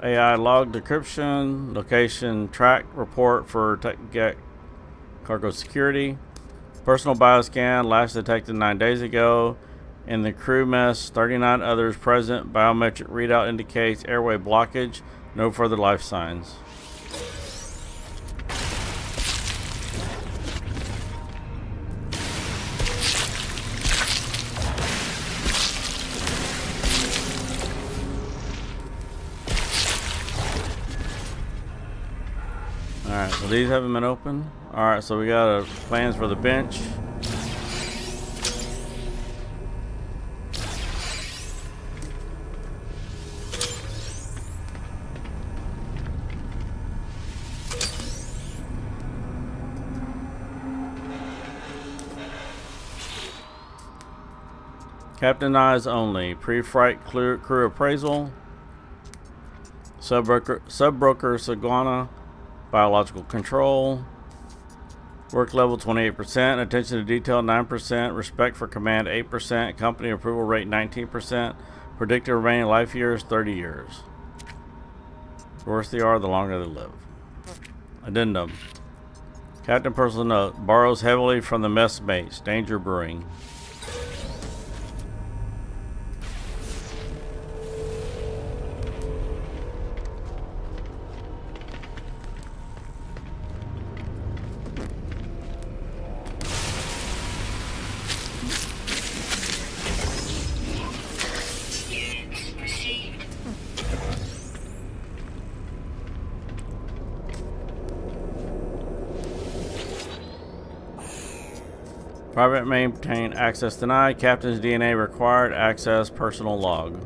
AI log decryption, location track report for get cargo security. Personal bioscan, last detected 9 days ago. In the crew mess, 39 others present. Biometric readout indicates airway blockage. No further life signs. Alright, so these haven't been open. Alright, so we got plans for the bench. Captain eyes only. Pre-flight crew appraisal. Sub-broker Saguana. Biological control. Work level 28%. Attention to detail 9%. Respect for command 8%. Company approval rate 19%. Predicted remaining life years 30 years. The worse they are, the longer they live. Addendum. Captain personal note. Borrows heavily from the messmates. Danger brewing. Units received. Private maintain access denied. Captain's DNA required. Access personal log.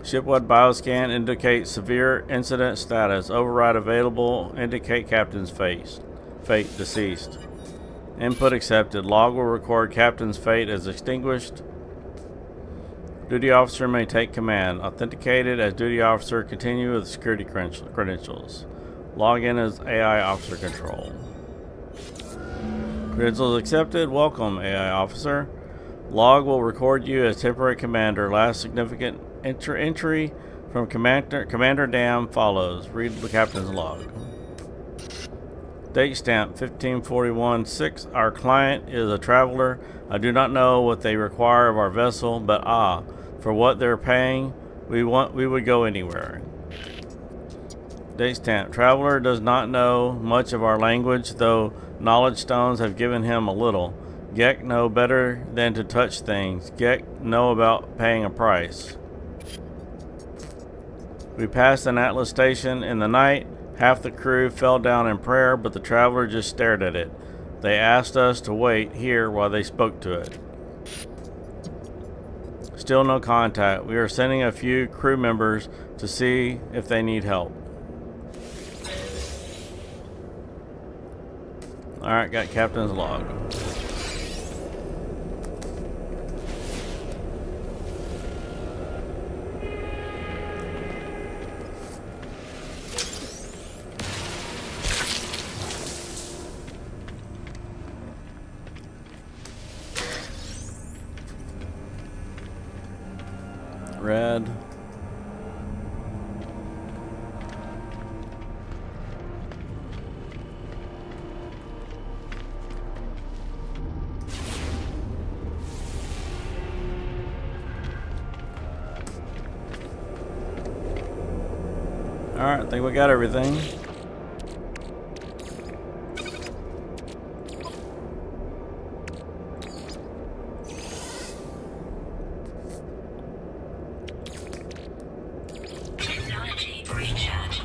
Shipwide bioscan indicates severe incident status. Override available. Indicate captain's fate deceased. Input accepted. Log will record captain's fate as extinguished. Duty officer may take command. Authenticated as duty officer. Continue with security credentials. Log in as AI officer control. Credentials accepted. Welcome, AI officer. Log will record you as temporary commander. Last significant entry from Commander Dam follows. Read the captain's log. Date stamp 1541-6. Our client is a traveler I do not know what they require of our vessel, but for what they're paying, we would go anywhere. Date stamp. Traveler does not know much of our language, though knowledge stones have given him a little. Gek know better than to touch things. Gek know about paying a price. We passed an Atlas station in the night. Half the crew fell down in prayer, but the traveler just stared at it. They asked us to wait here while they spoke to it. Still no contact. We are sending a few crew members to see if they need help. Alright, got captain's log. Red. Alright, I think we got everything. Technology recharge.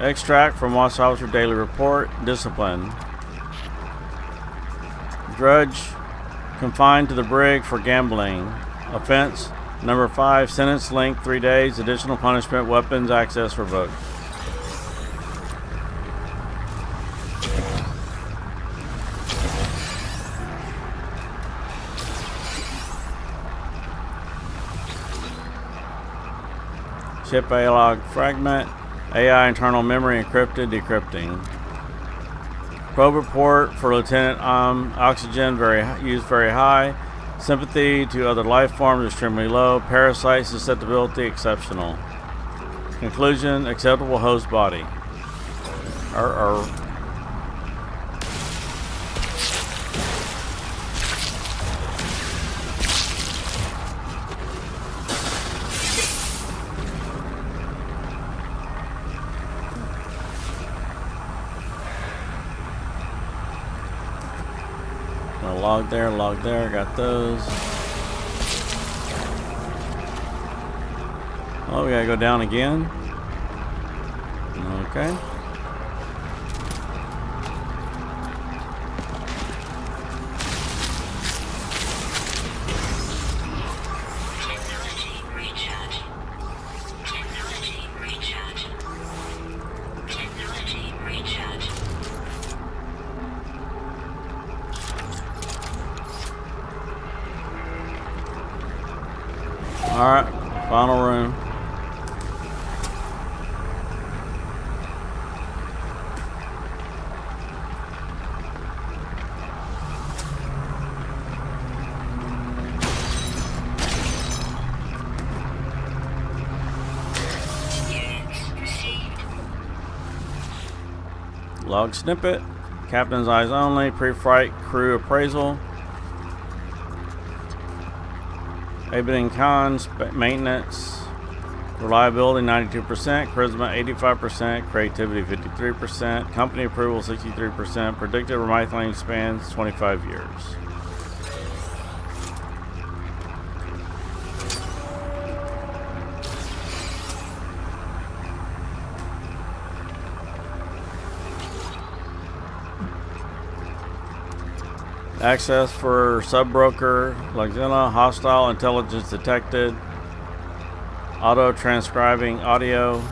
Extract from Watch Officer Daily Report. Discipline. Drudge confined to the brig for gambling. Offense number 5. Sentence length 3 days. Additional punishment. Weapons access revoked. Ship A log fragment. AI internal memory encrypted, decrypting. Probe report for Lieutenant oxygen used very high. Sympathy to other life forms extremely low. Parasite susceptibility exceptional. Conclusion: acceptable host body. Log there, got those. Oh, we gotta go down again. Okay. Technology recharge. Technology recharge. Technology recharge. Alright, final room. Log snippet. Captain's eyes only. Pre-flight crew appraisal. Abaddon cons, maintenance, reliability 92%, charisma 85%, creativity 53%, company approval 63%, predicted recycling spans 25 years. Access for sub-broker, Luxina, hostile intelligence detected. Auto transcribing audio.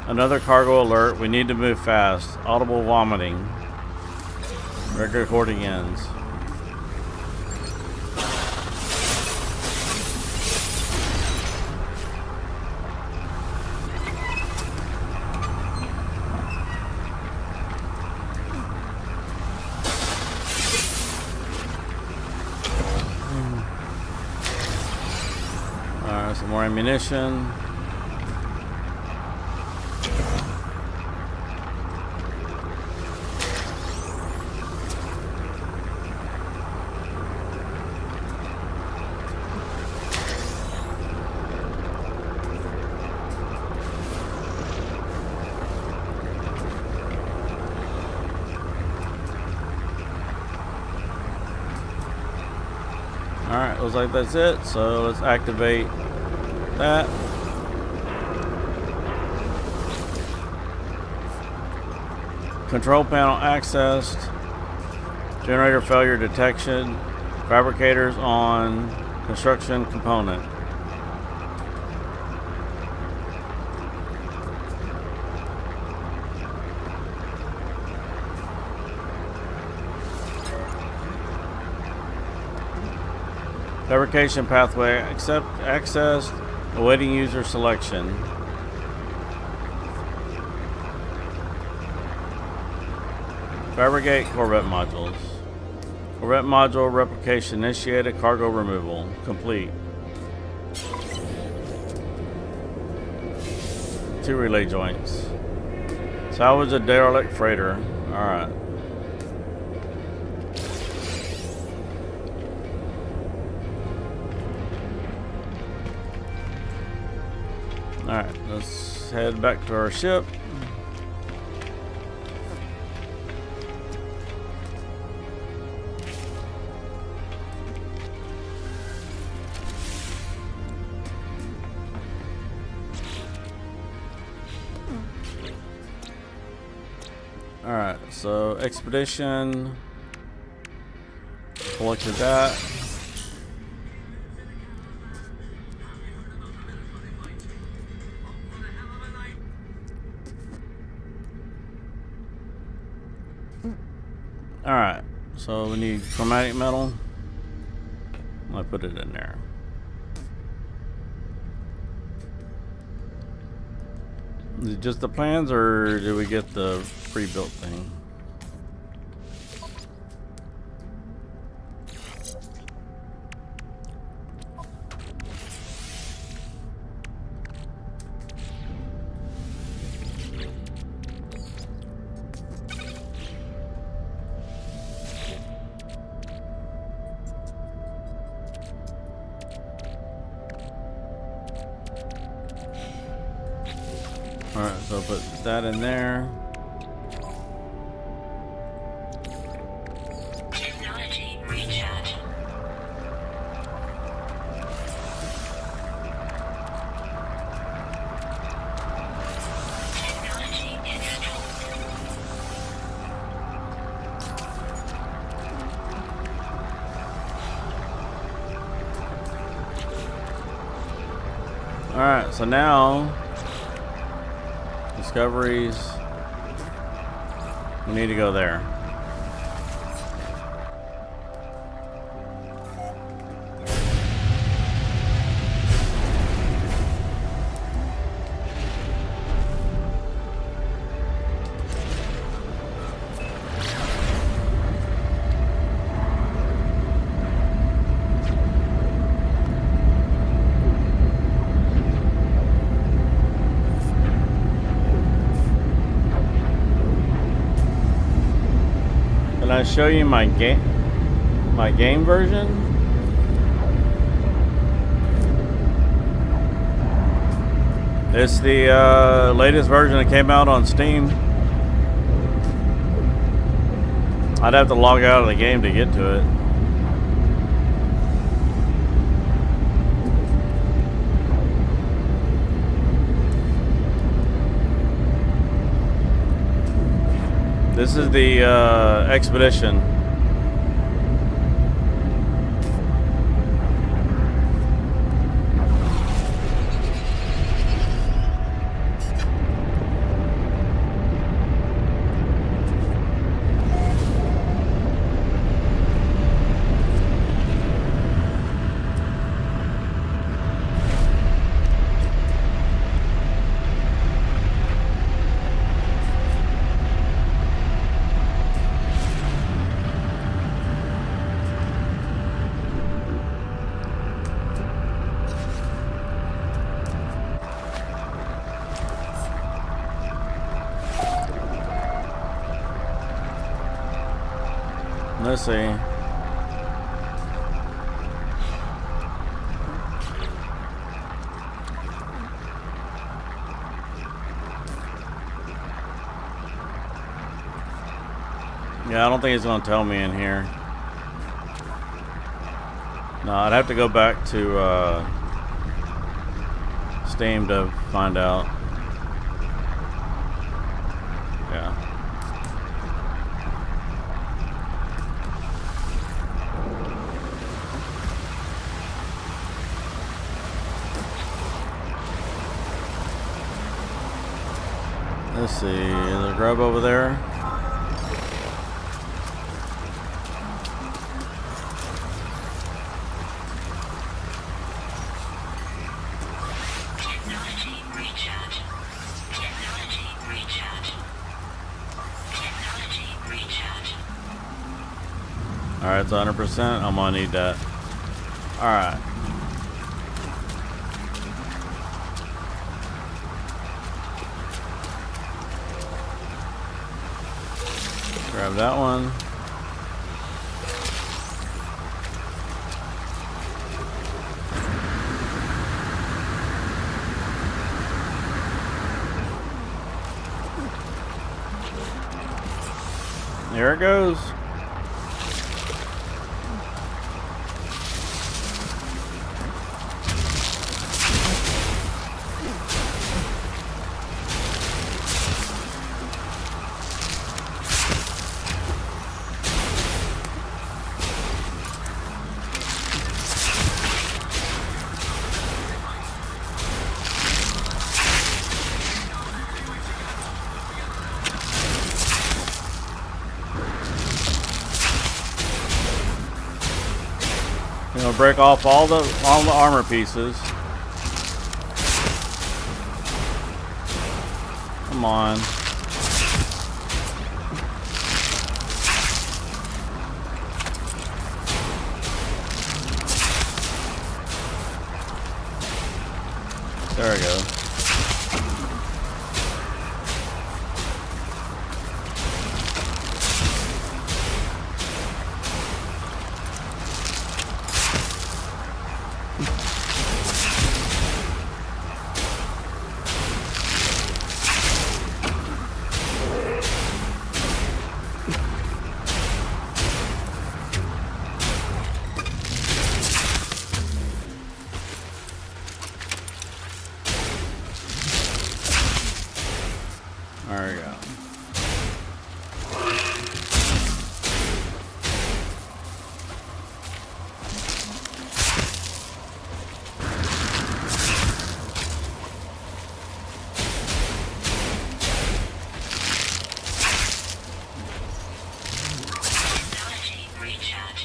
Another cargo alert. We need to move fast. Audible vomiting. Record recording ends. Alright, some more ammunition. Alright, looks like that's it. So let's activate that. Control panel accessed. Generator failure detection. Fabricators on. Construction component. Fabrication pathway accessed. Awaiting user selection. Fabricate Corvette modules. Corvette module replication initiated. Cargo removal complete. 2 relay joints. Salvage a derelict freighter. Alright. Alright, let's head back to our ship. Alright, so expedition. Collected that. Alright, so we need chromatic metal. I put it in there. Is it just the plans, or did we get the pre-built thing? Alright, so put that in there. Technology recharge. Technology installed. Alright, so now discoveries. We need to go there. Can I show you my game version? It's the latest version that came out on Steam. I'd have to log out of the game to get to it. This is the expedition. Let's see. Yeah, I don't think he's gonna tell me in here. No, I'd have to go back to Steam to find out. Yeah. Let's see, is there a grub over there? Technology recharge. Technology recharge. Technology recharge. Alright, it's 100%. I'm gonna need that. Alright. Grab that one. There it goes. You know, break off all the armor pieces. Come on. There we go. There we go. Technology recharge.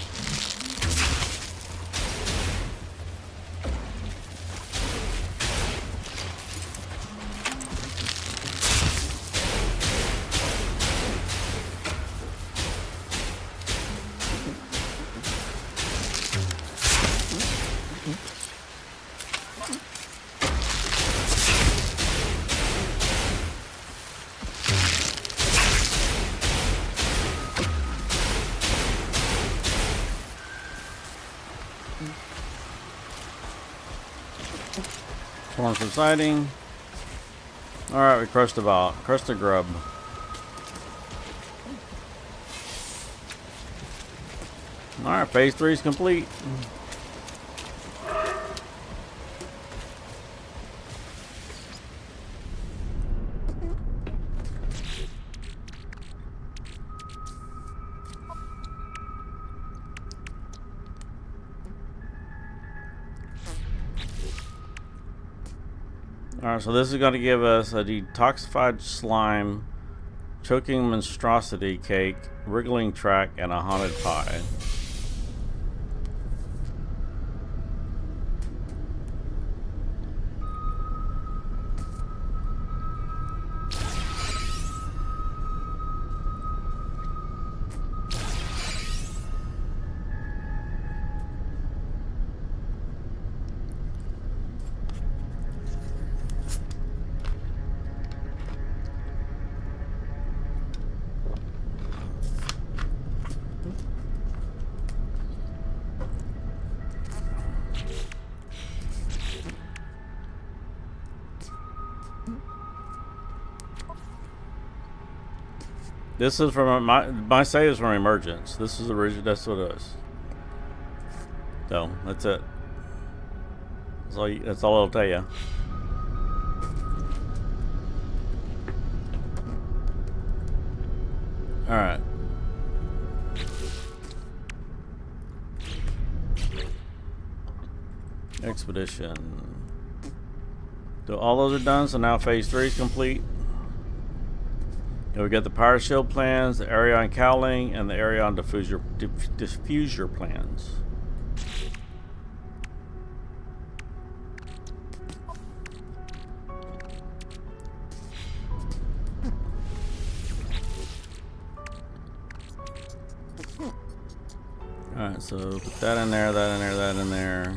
Torn from siding. Alright, we crushed the grub. Alright, phase 3 is complete. Alright, so this is going to give us a detoxified slime, choking monstrosity cake, wriggling track, and a haunted pie. This is from my save is from Emergence. This is the original. That's what it is. So that's it. That's all it'll tell you. All right. Expedition. So all those are done. So now phase 3 is complete. And we got the power shield plans, the Arion cowling, and the Arion diffuser plans. Alright, so put that in there, that in there, that in there.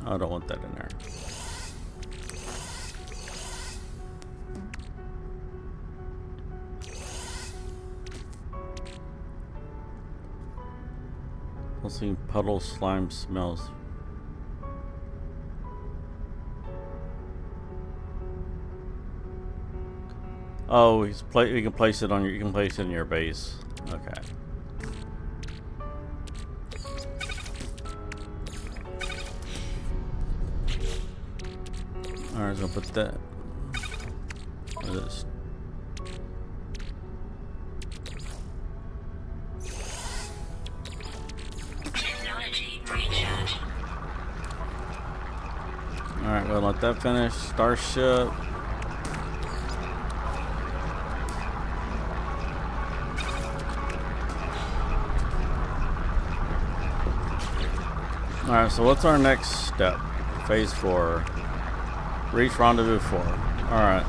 I don't want that in there. Pulsing puddle slime smells. Oh, you can place it on your. You can place it in your base. Okay. Alright, so I'll put that. What is this? Technology recharge. Alright, well, let that finish. Starship. Alright, so what's our next step? Phase 4. Reach rendezvous 4. Alright.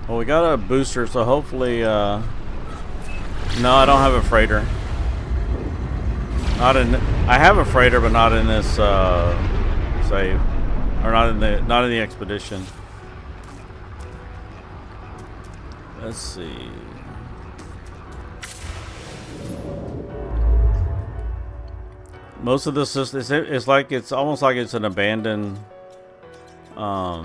Well, we got a booster, so hopefully, no, I don't have a freighter. I have a freighter, but not in this, save. Or not in the expedition. Let's see. Most of this it's like it's almost like it's an abandoned. I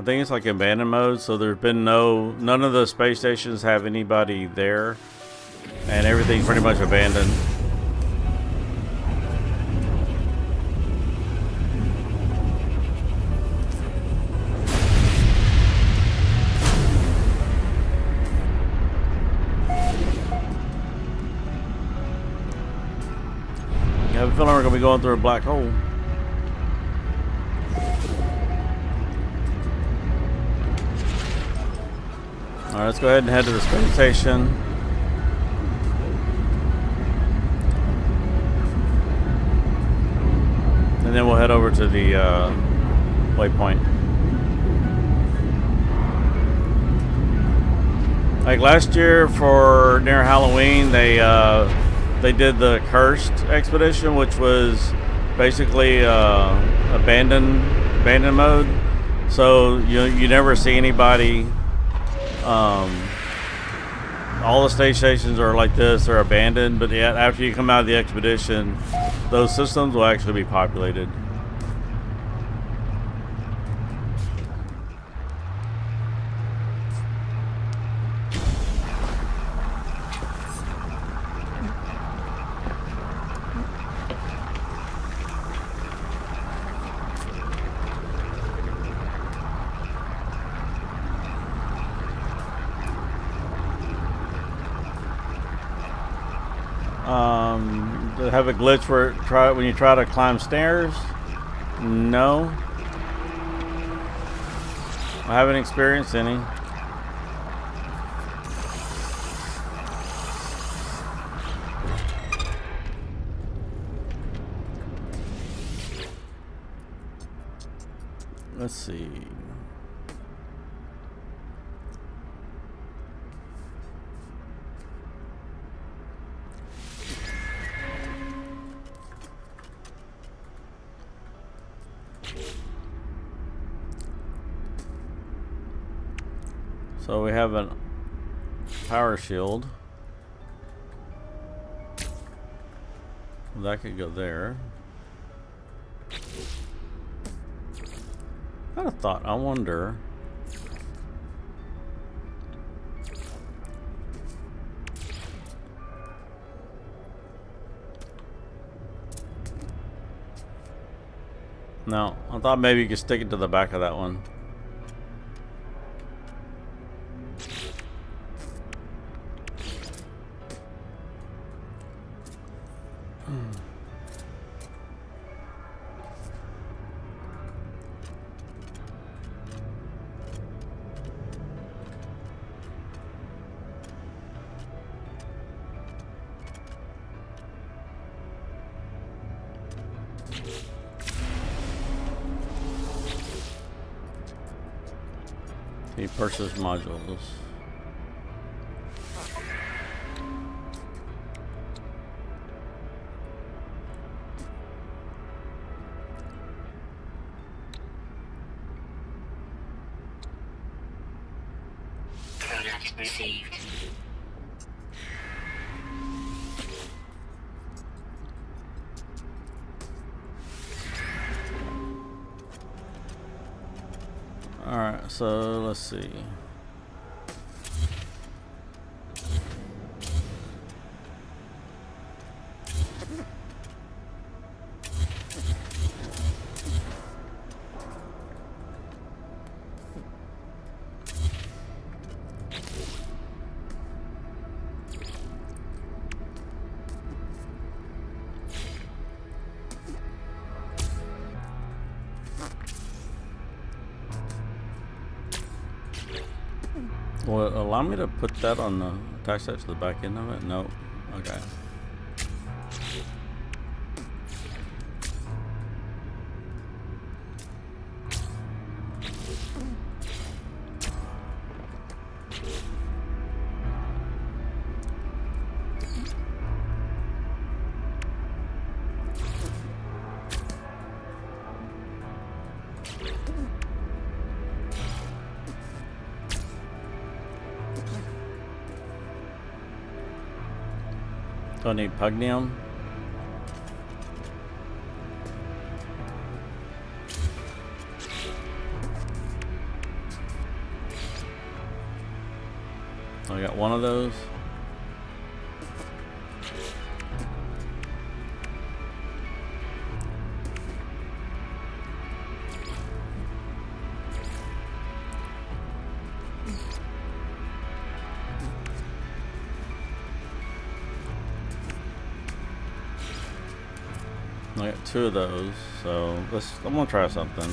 think it's like abandoned mode. So there's been none of the space stations have anybody there, and everything's pretty much abandoned. I have a feeling we're going to be going through a black hole. Alright, let's go ahead and head to the space station. And then we'll head over to the waypoint. Like last year for near Halloween, they did the Cursed expedition, which was basically abandoned mode. So you never see anybody. All the space stations are like this; they're abandoned. But yet, after you come out of the expedition, those systems will actually be populated. Have a glitch where when you try to climb stairs? No. I haven't experienced any. Let's see. So we have a power shield. That could go there. I had a thought. I wonder. No, I thought maybe you could stick it to the back of that one. He purchase modules. Product received. Alright, so let's see. Will it allow me to put that on the, attach that to the back end of it? Nope. Okay. Do I need Pugnium? I got one of those. I got two of those, so I'm gonna try something.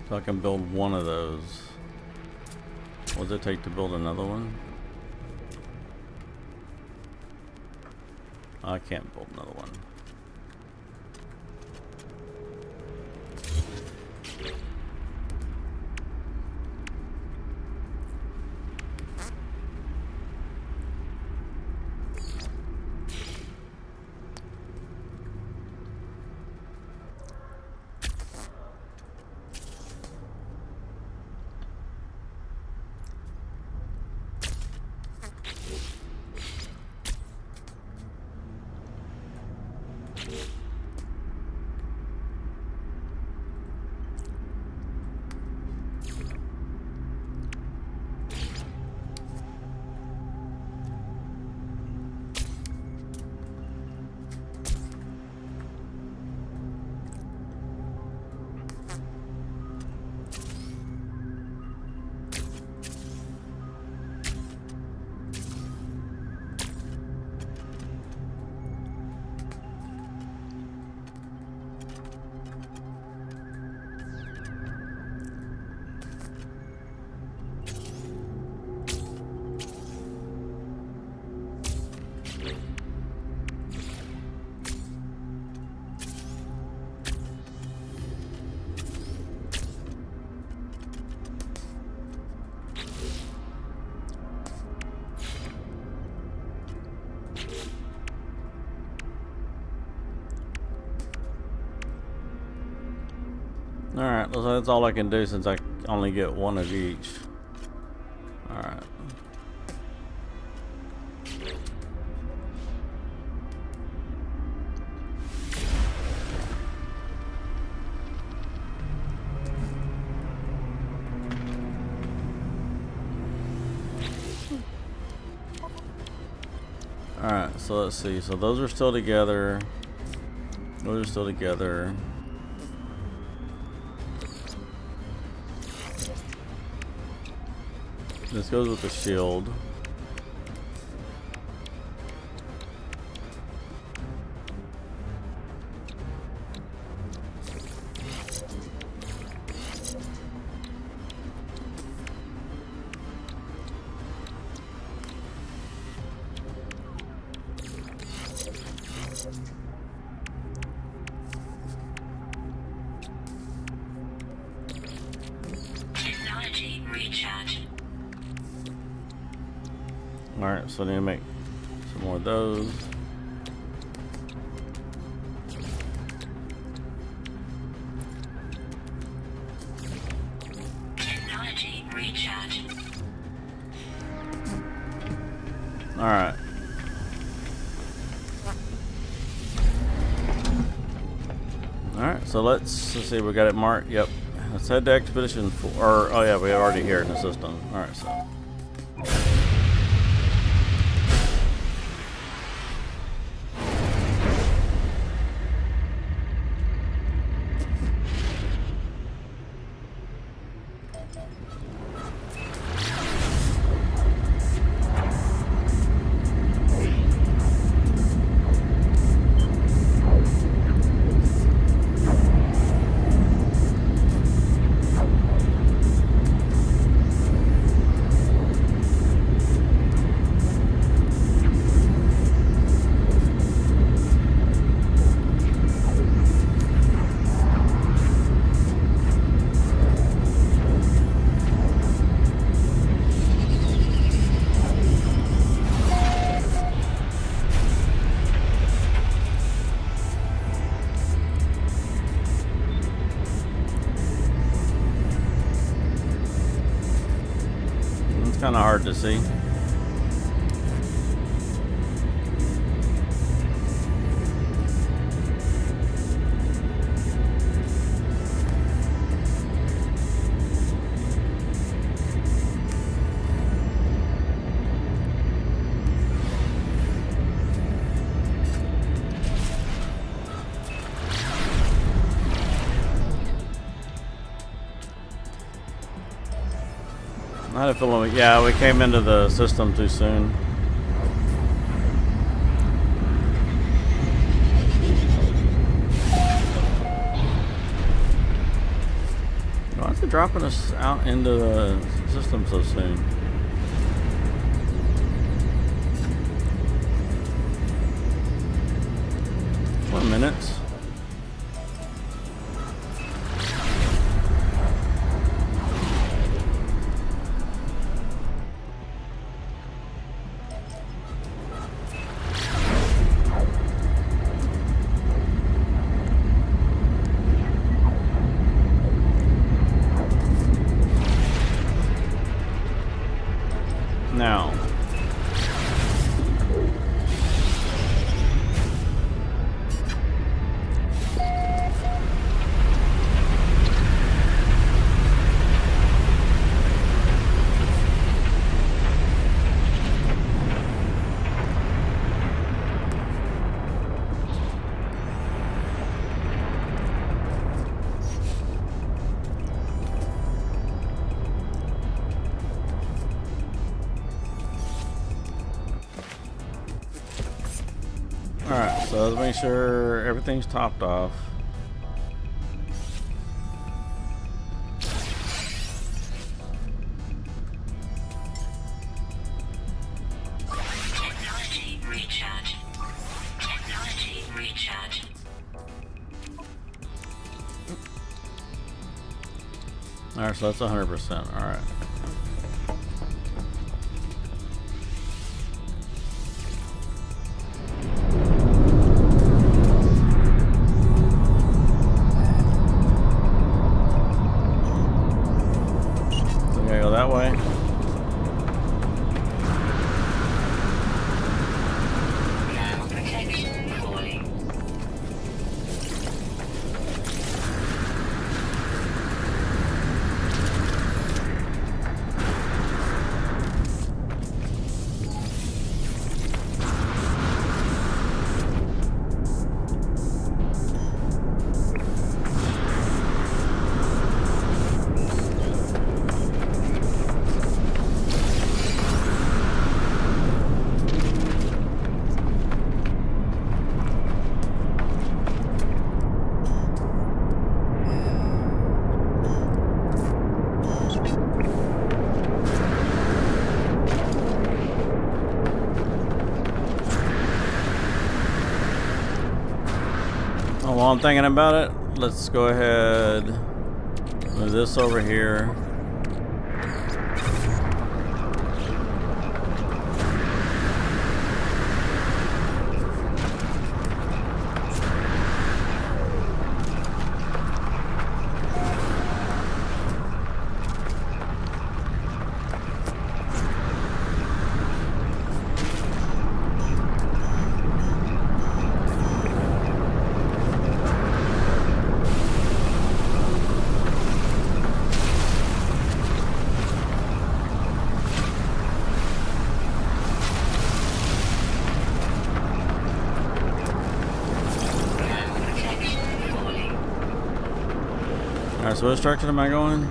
So I can build one of those. What does it take to build another one? I can't build another one. Alright, so that's all I can do since I only get one of each. Alright. Alright, so let's see. So those are still together. Those are still together. This goes with the shield. Technology recharge. Alright, so I need to make some more of those. Technology recharge. Alright. Alright, so let's see, we got it marked. Yep. Let's head to Expedition 4. Or, oh yeah, we're already here in the system. Alright, so. Kind of hard to see. I had a feeling, yeah, we came into the system too soon. Why is it dropping us out into the system so soon? 1 minute. Now, alright, so let's make sure everything's topped off. Technology recharge. Technology recharge. Alright, so that's 100%. Alright. while I'm thinking about it, let's go ahead, move this over here. Alright, so which direction am I going?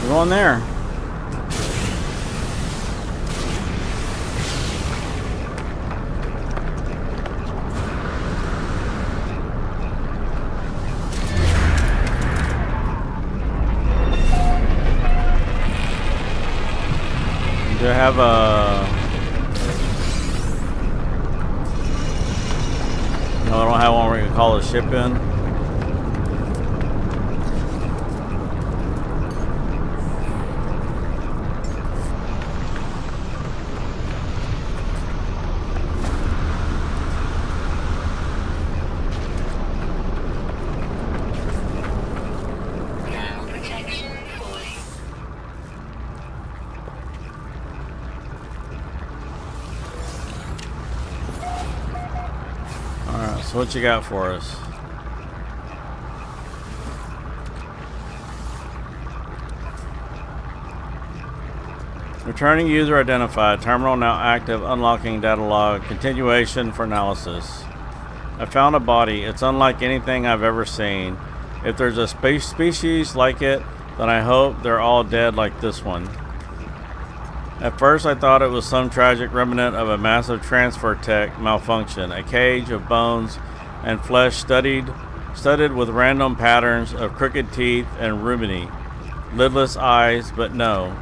We're going there. Do I have a... No, I don't have one where you can call the ship in. Now protection falling. Alright, so what you got for us? Returning user identified. Terminal now active. Unlocking data log. Continuation for analysis. I found a body. It's unlike anything I've ever seen. If there's a species like it, then I hope they're all dead like this one. At first I thought it was some tragic remnant of a massive transfer tech malfunction. A cage of bones and flesh studded with random patterns of crooked teeth and ruminy. Lidless eyes, but no.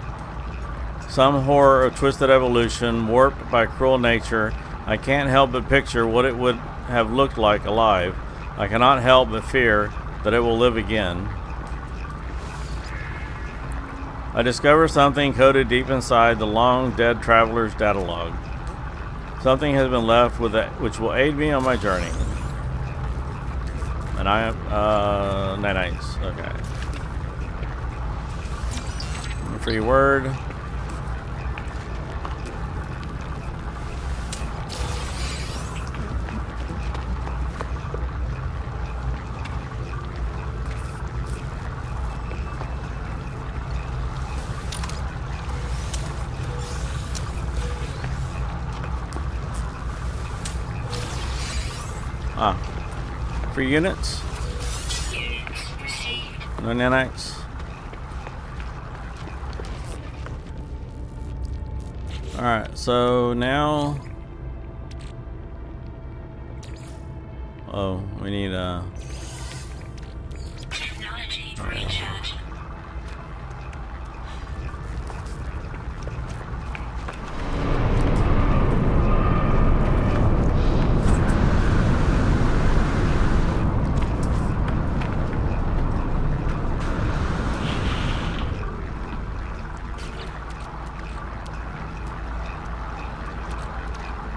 Some horror of twisted evolution, warped by cruel nature. I can't help but picture what it would have looked like alive. I cannot help but fear that it will live again. I discover something coded deep inside the long dead traveler's data log. Something has been left with it, which will aid me on my journey. And I have, nanites, okay. Free word. Free units. Units received. No nanites. Alright, so now... Oh, we need Technology recharge.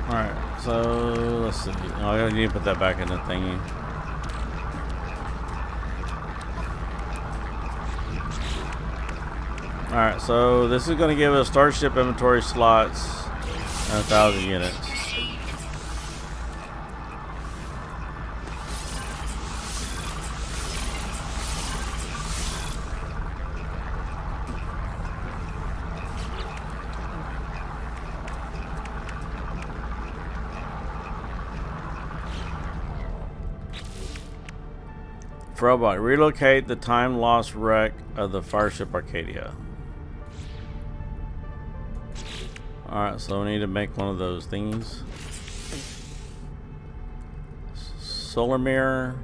Alright, so let's see. Oh, I need to put that back in the thingy. Alright, so this is going to give us starship inventory slots and 1,000 units. Robot, relocate the time lost wreck of the fireship Arcadia. Alright, so we need to make one of those thingies. Solar mirror.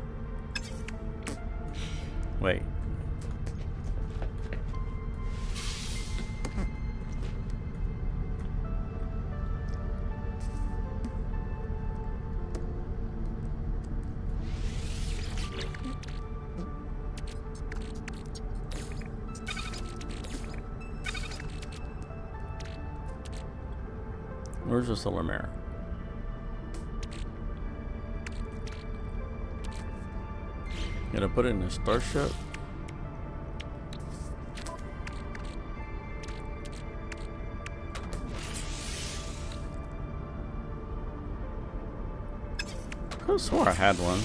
Where's the solar mirror? Gonna put it in a starship? I could have swore I had one.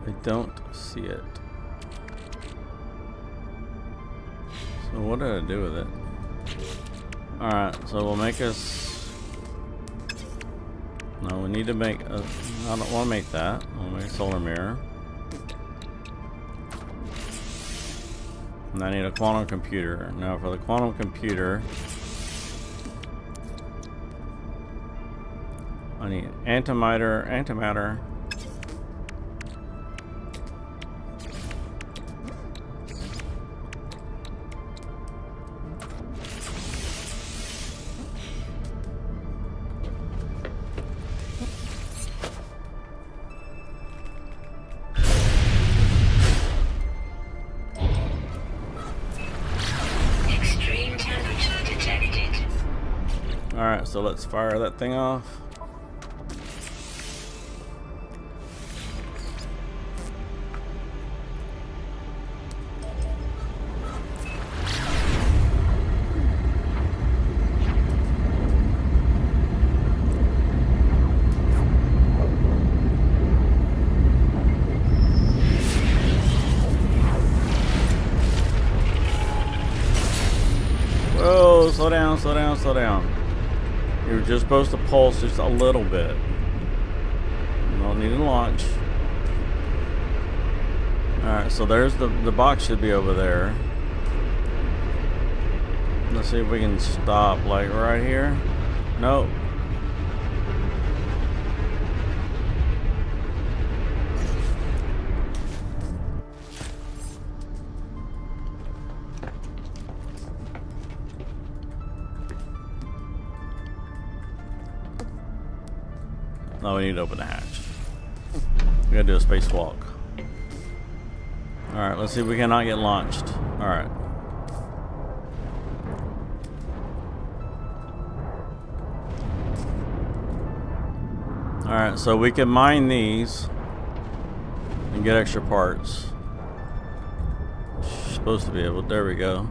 I don't see it. So what did I do with it? Alright, so we'll make us... No, we need to make a... I don't want to make that. We'll make a solar mirror. And I need a quantum computer. Now for the quantum computer... I need antimatter. Extreme temperature detected. Alright, so let's fire that thing off. Whoa, slow down, slow down, slow down. You were just supposed to pulse just a little bit. Don't need to launch. Alright, so there's the box should be over there. Let's see if we can stop like right here. Nope. No, we need to open the hatch. We gotta do a spacewalk. Alright, let's see if we cannot get launched. Alright. Alright, so we can mine these and get extra parts. Supposed to be able. There we go.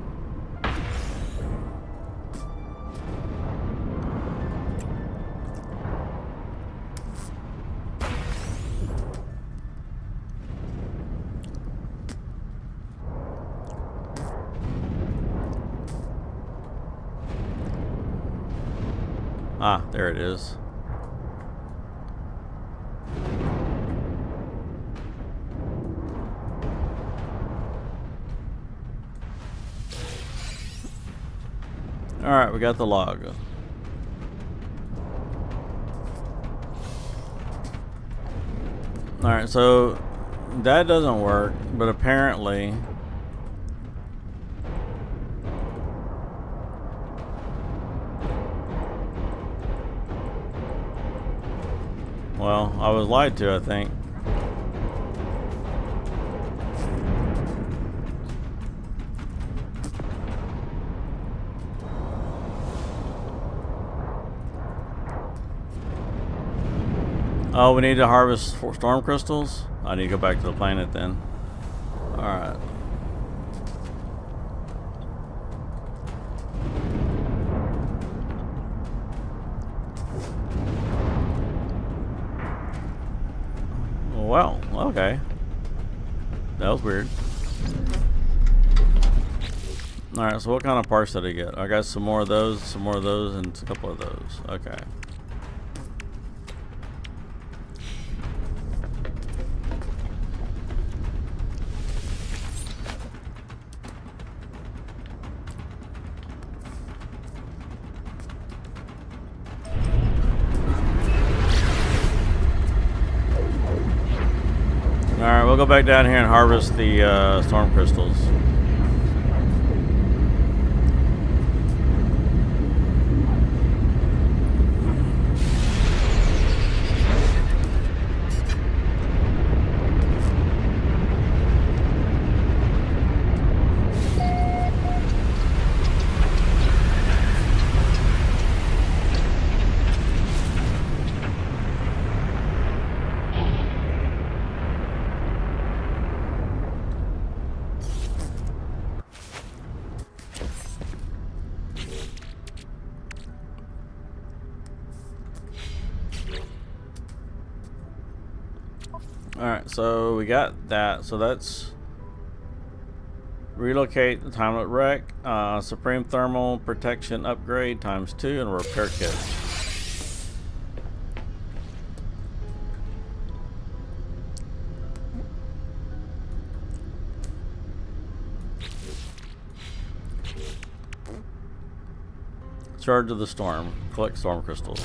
Ah, there it is. Alright, we got the log. Alright, so that doesn't work, but apparently... Well, I was lied to, I think. Oh, we need to harvest storm crystals? I need to go back to the planet then. Alright. Well, okay. That was weird. Alright, so what kind of parts did I get? I got some more of those, and a couple of those. Okay. Alright, we'll go back down here and harvest the storm crystals. Alright, so we got that. So that's relocate the Timelet wreck, Supreme Thermal Protection upgrade ×2, and repair kit. Charge of the Storm. Collect storm crystals.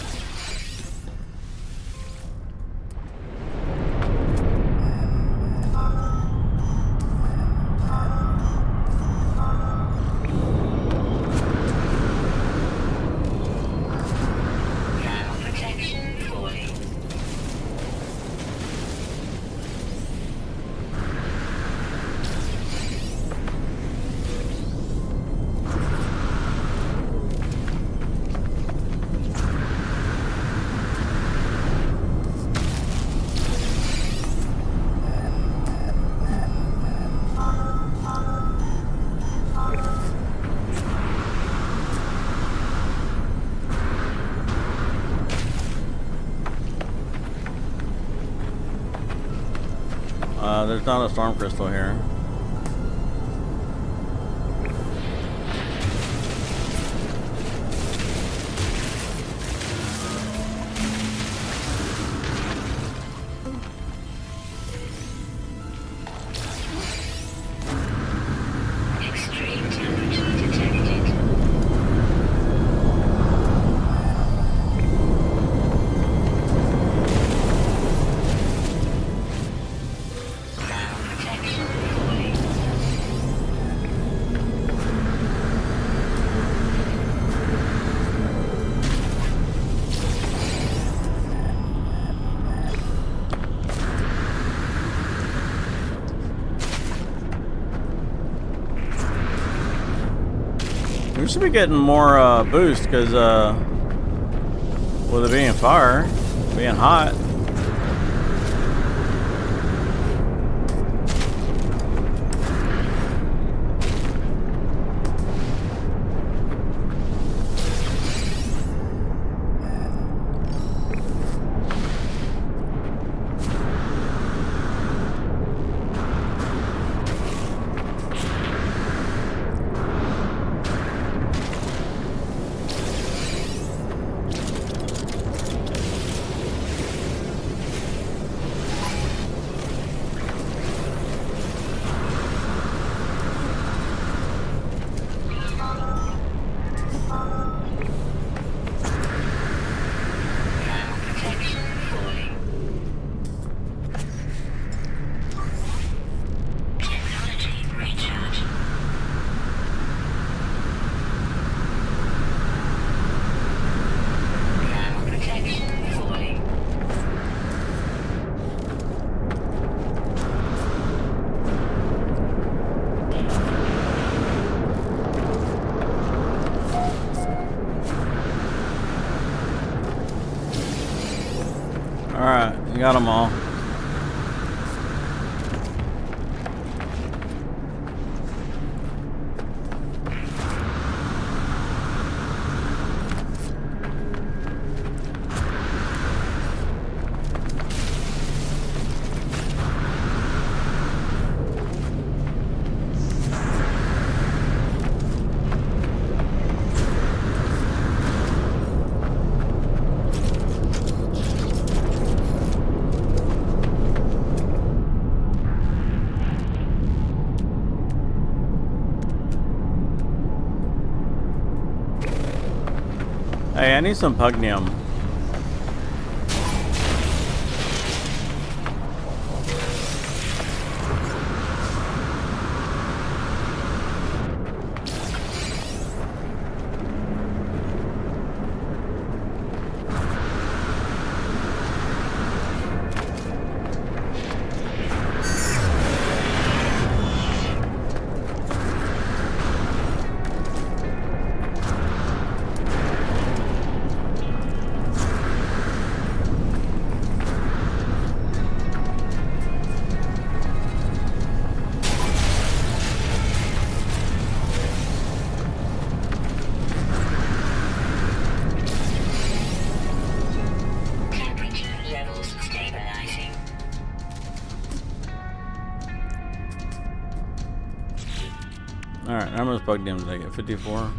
Protection falling. There's not a storm crystal here. Extreme temperature detected. Protection falling. We should be getting more boost because with it being fire, being hot. Protection falling. Technology recharge. Protection falling. Alright, you got them all. Hey, I need some pugnium. how much bug damage did I get? 54?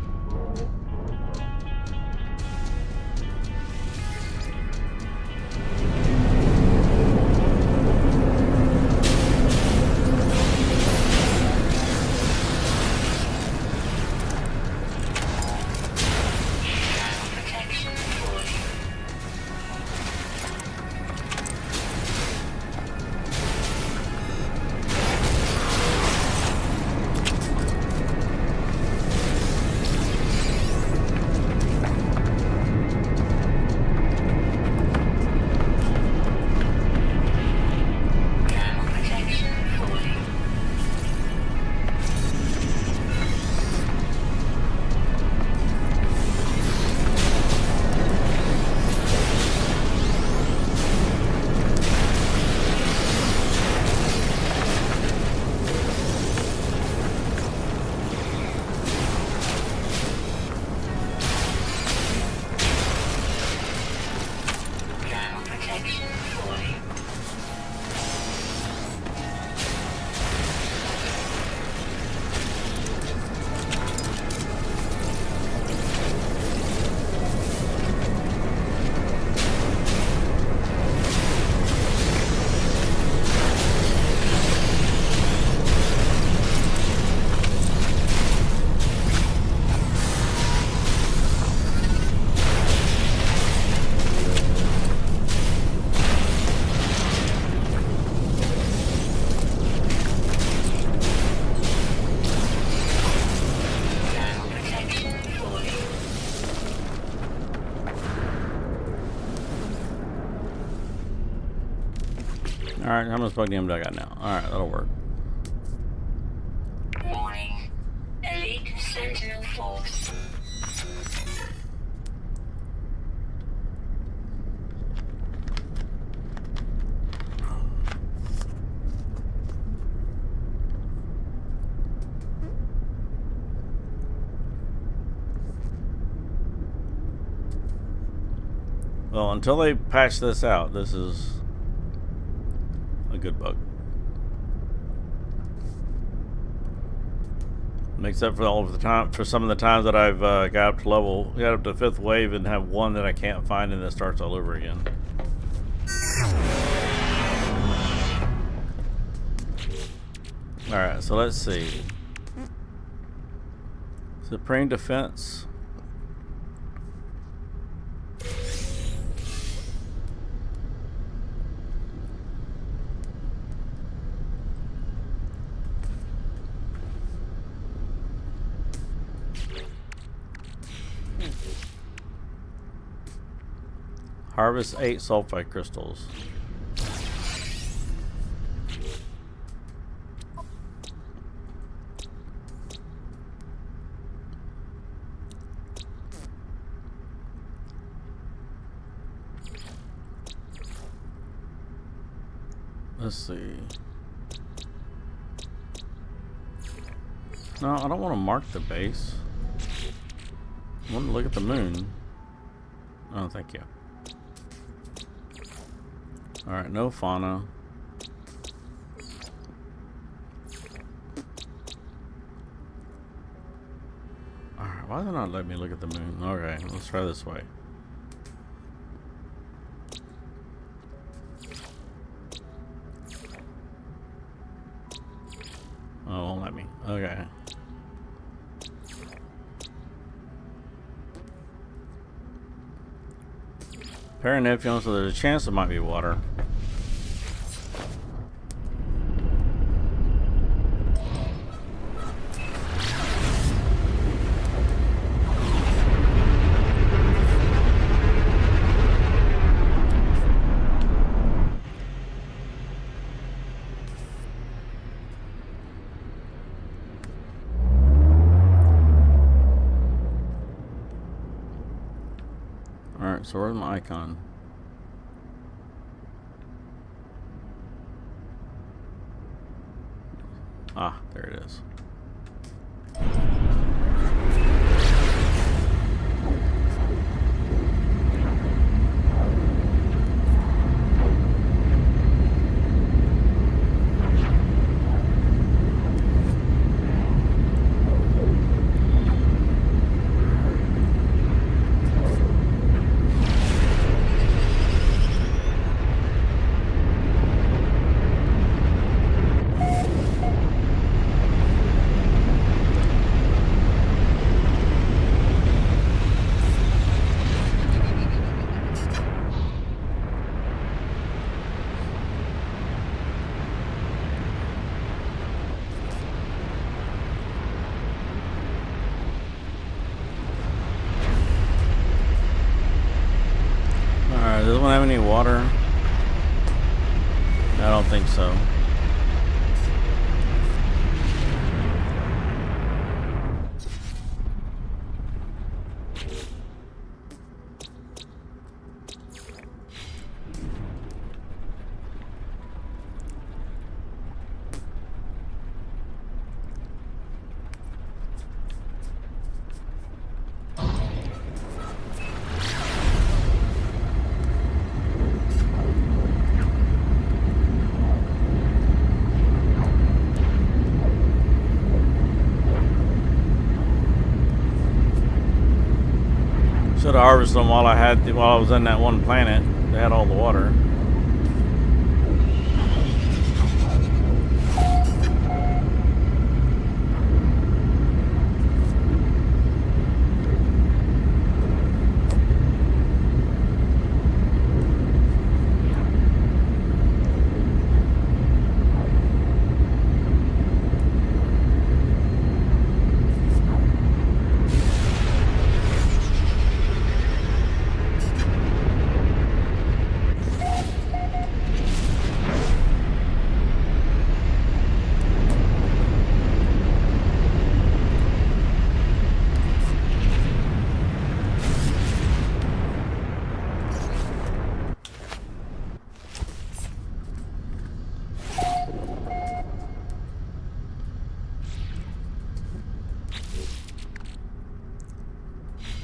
Protection falling. Thermal protection falling. Thermal protection falling. Thermal protection falling. Alright, how much bug damage do I got now? Alright, that'll work. Warning. Elite Sentinel Force. Well, until they patch this out, this is a good bug. Except for all of the time, for some of the times that I've got up to 5th wave and have one that I can't find and it starts all over again. Alright, so let's see. Supreme Defense. Harvest 8 sulfide crystals. Let's see. No, I don't want to mark the base. I want to look at the moon. Oh, thank you. Alright, no fauna. Alright, why did they not let me look at the moon? Okay, let's try this way. Oh, it won't let me. Okay. Paraneptune, so there's a chance it might be water. Alright, so where's my icon? Ah, there it is. Does this one have any water? I don't think so. Should have harvested them while I was in that one planet. They had all the water.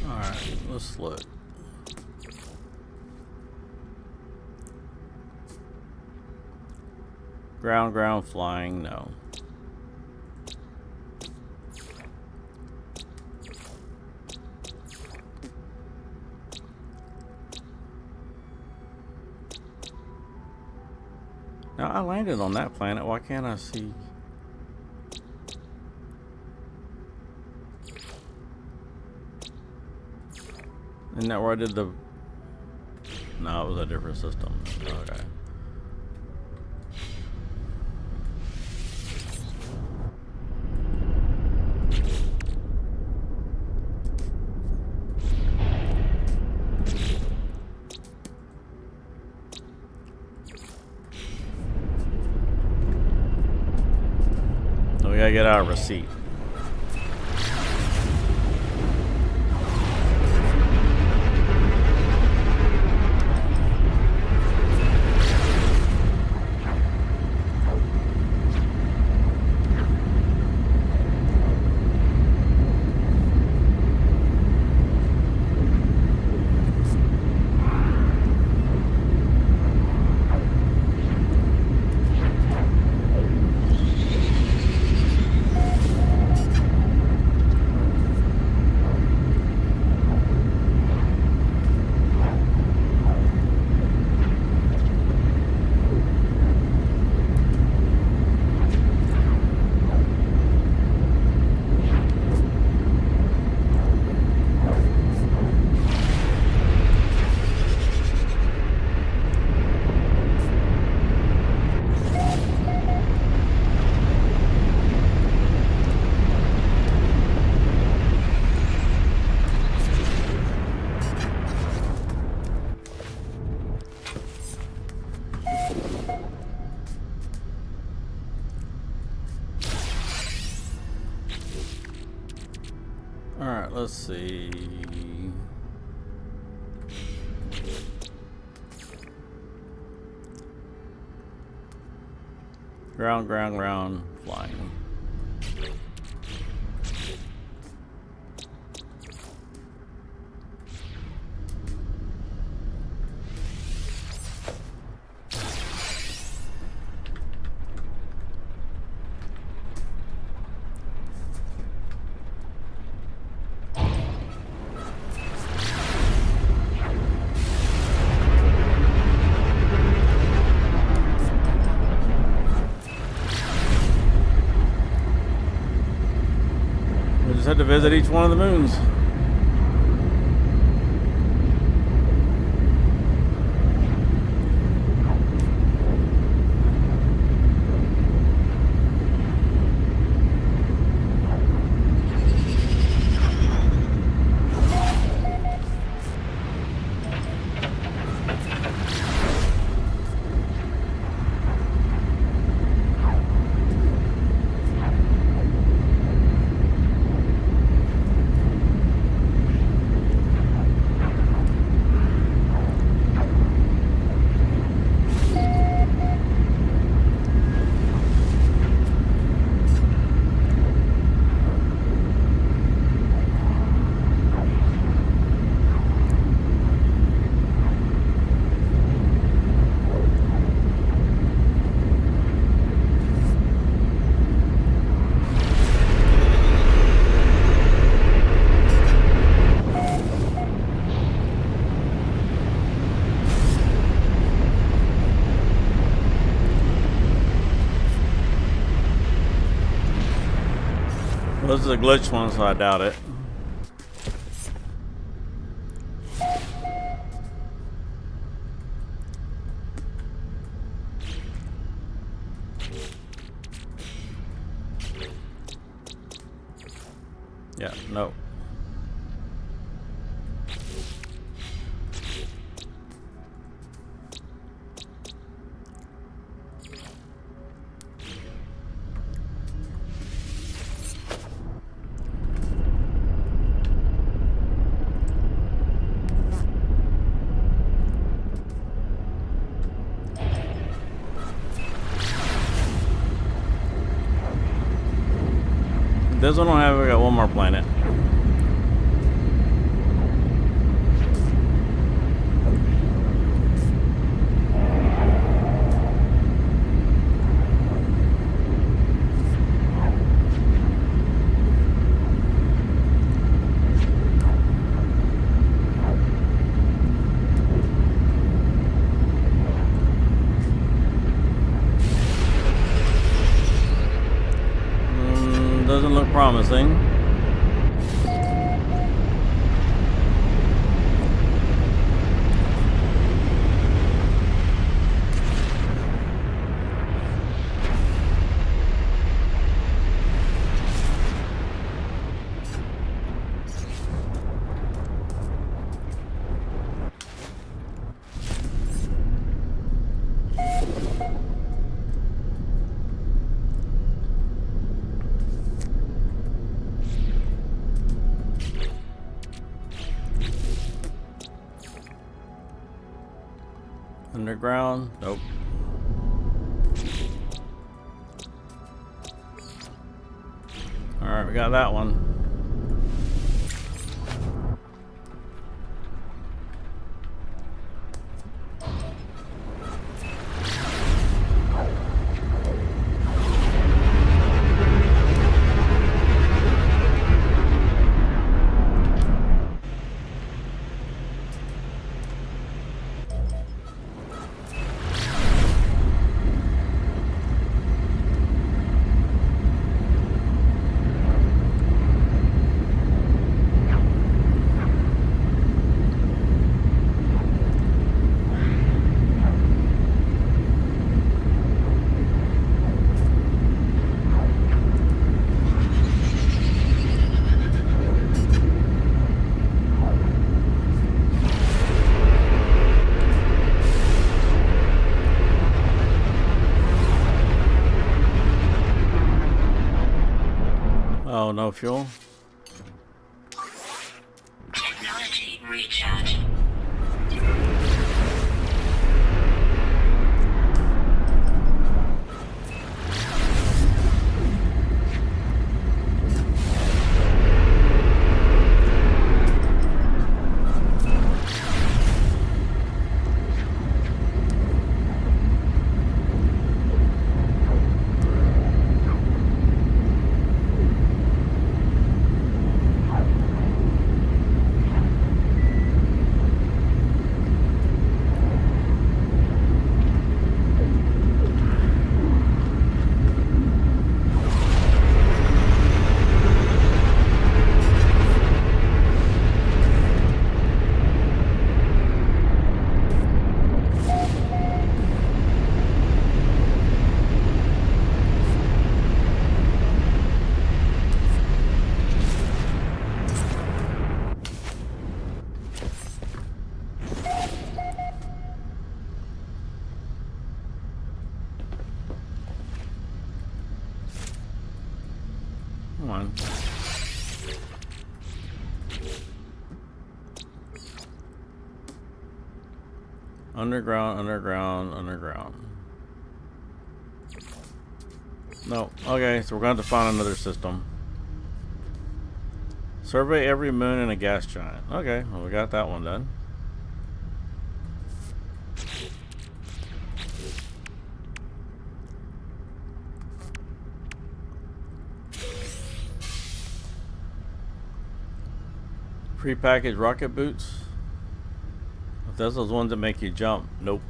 Alright, let's look. Ground, flying, no. Now I landed on that planet, why can't I see? Isn't that where I did the... No, it was a different system. Okay. So we gotta get our receipt. Alright, let's see. Ground, flying. Just had to visit each one of the moons. This is a glitched one, so I doubt it. Yeah, no. This one don't have, we got one more planet. Doesn't look promising. Underground? Nope. Alright, we got that one. Oh, no fuel? Technology recharge. Come on. Underground, underground, underground. No. Okay, so we're going to have to find another system. Survey every moon and a gas giant. Okay, well, we got that one done. Prepackaged rocket boots. If those are those ones that make you jump, nope.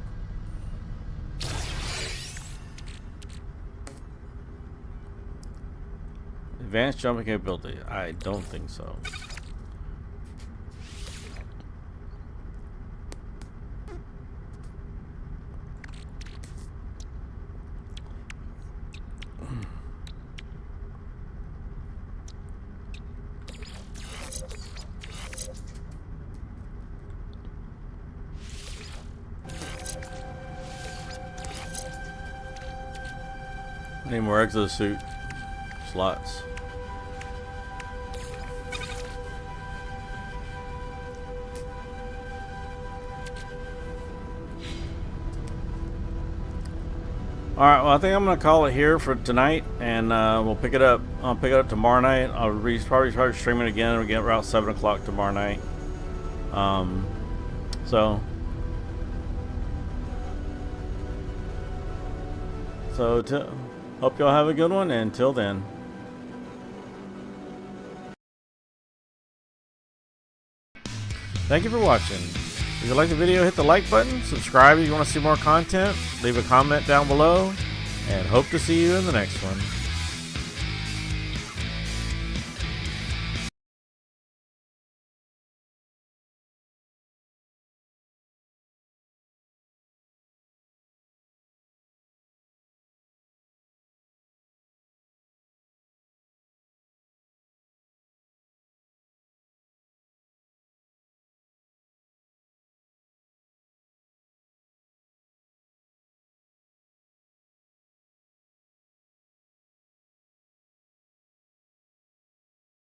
Advanced jumping capability. I don't think so. Need more exosuit slots. Alright, well, I think I'm going to call it here for tonight, and we'll pick it up. I'll pick it up tomorrow night. I'll probably start streaming again. We'll get around 7 o'clock tomorrow night. So hope y'all have a good one, and until then. Thank you for watching. If you like the video, hit the like button, subscribe if you want to see more content, leave a comment down below, and hope to see you in the next one.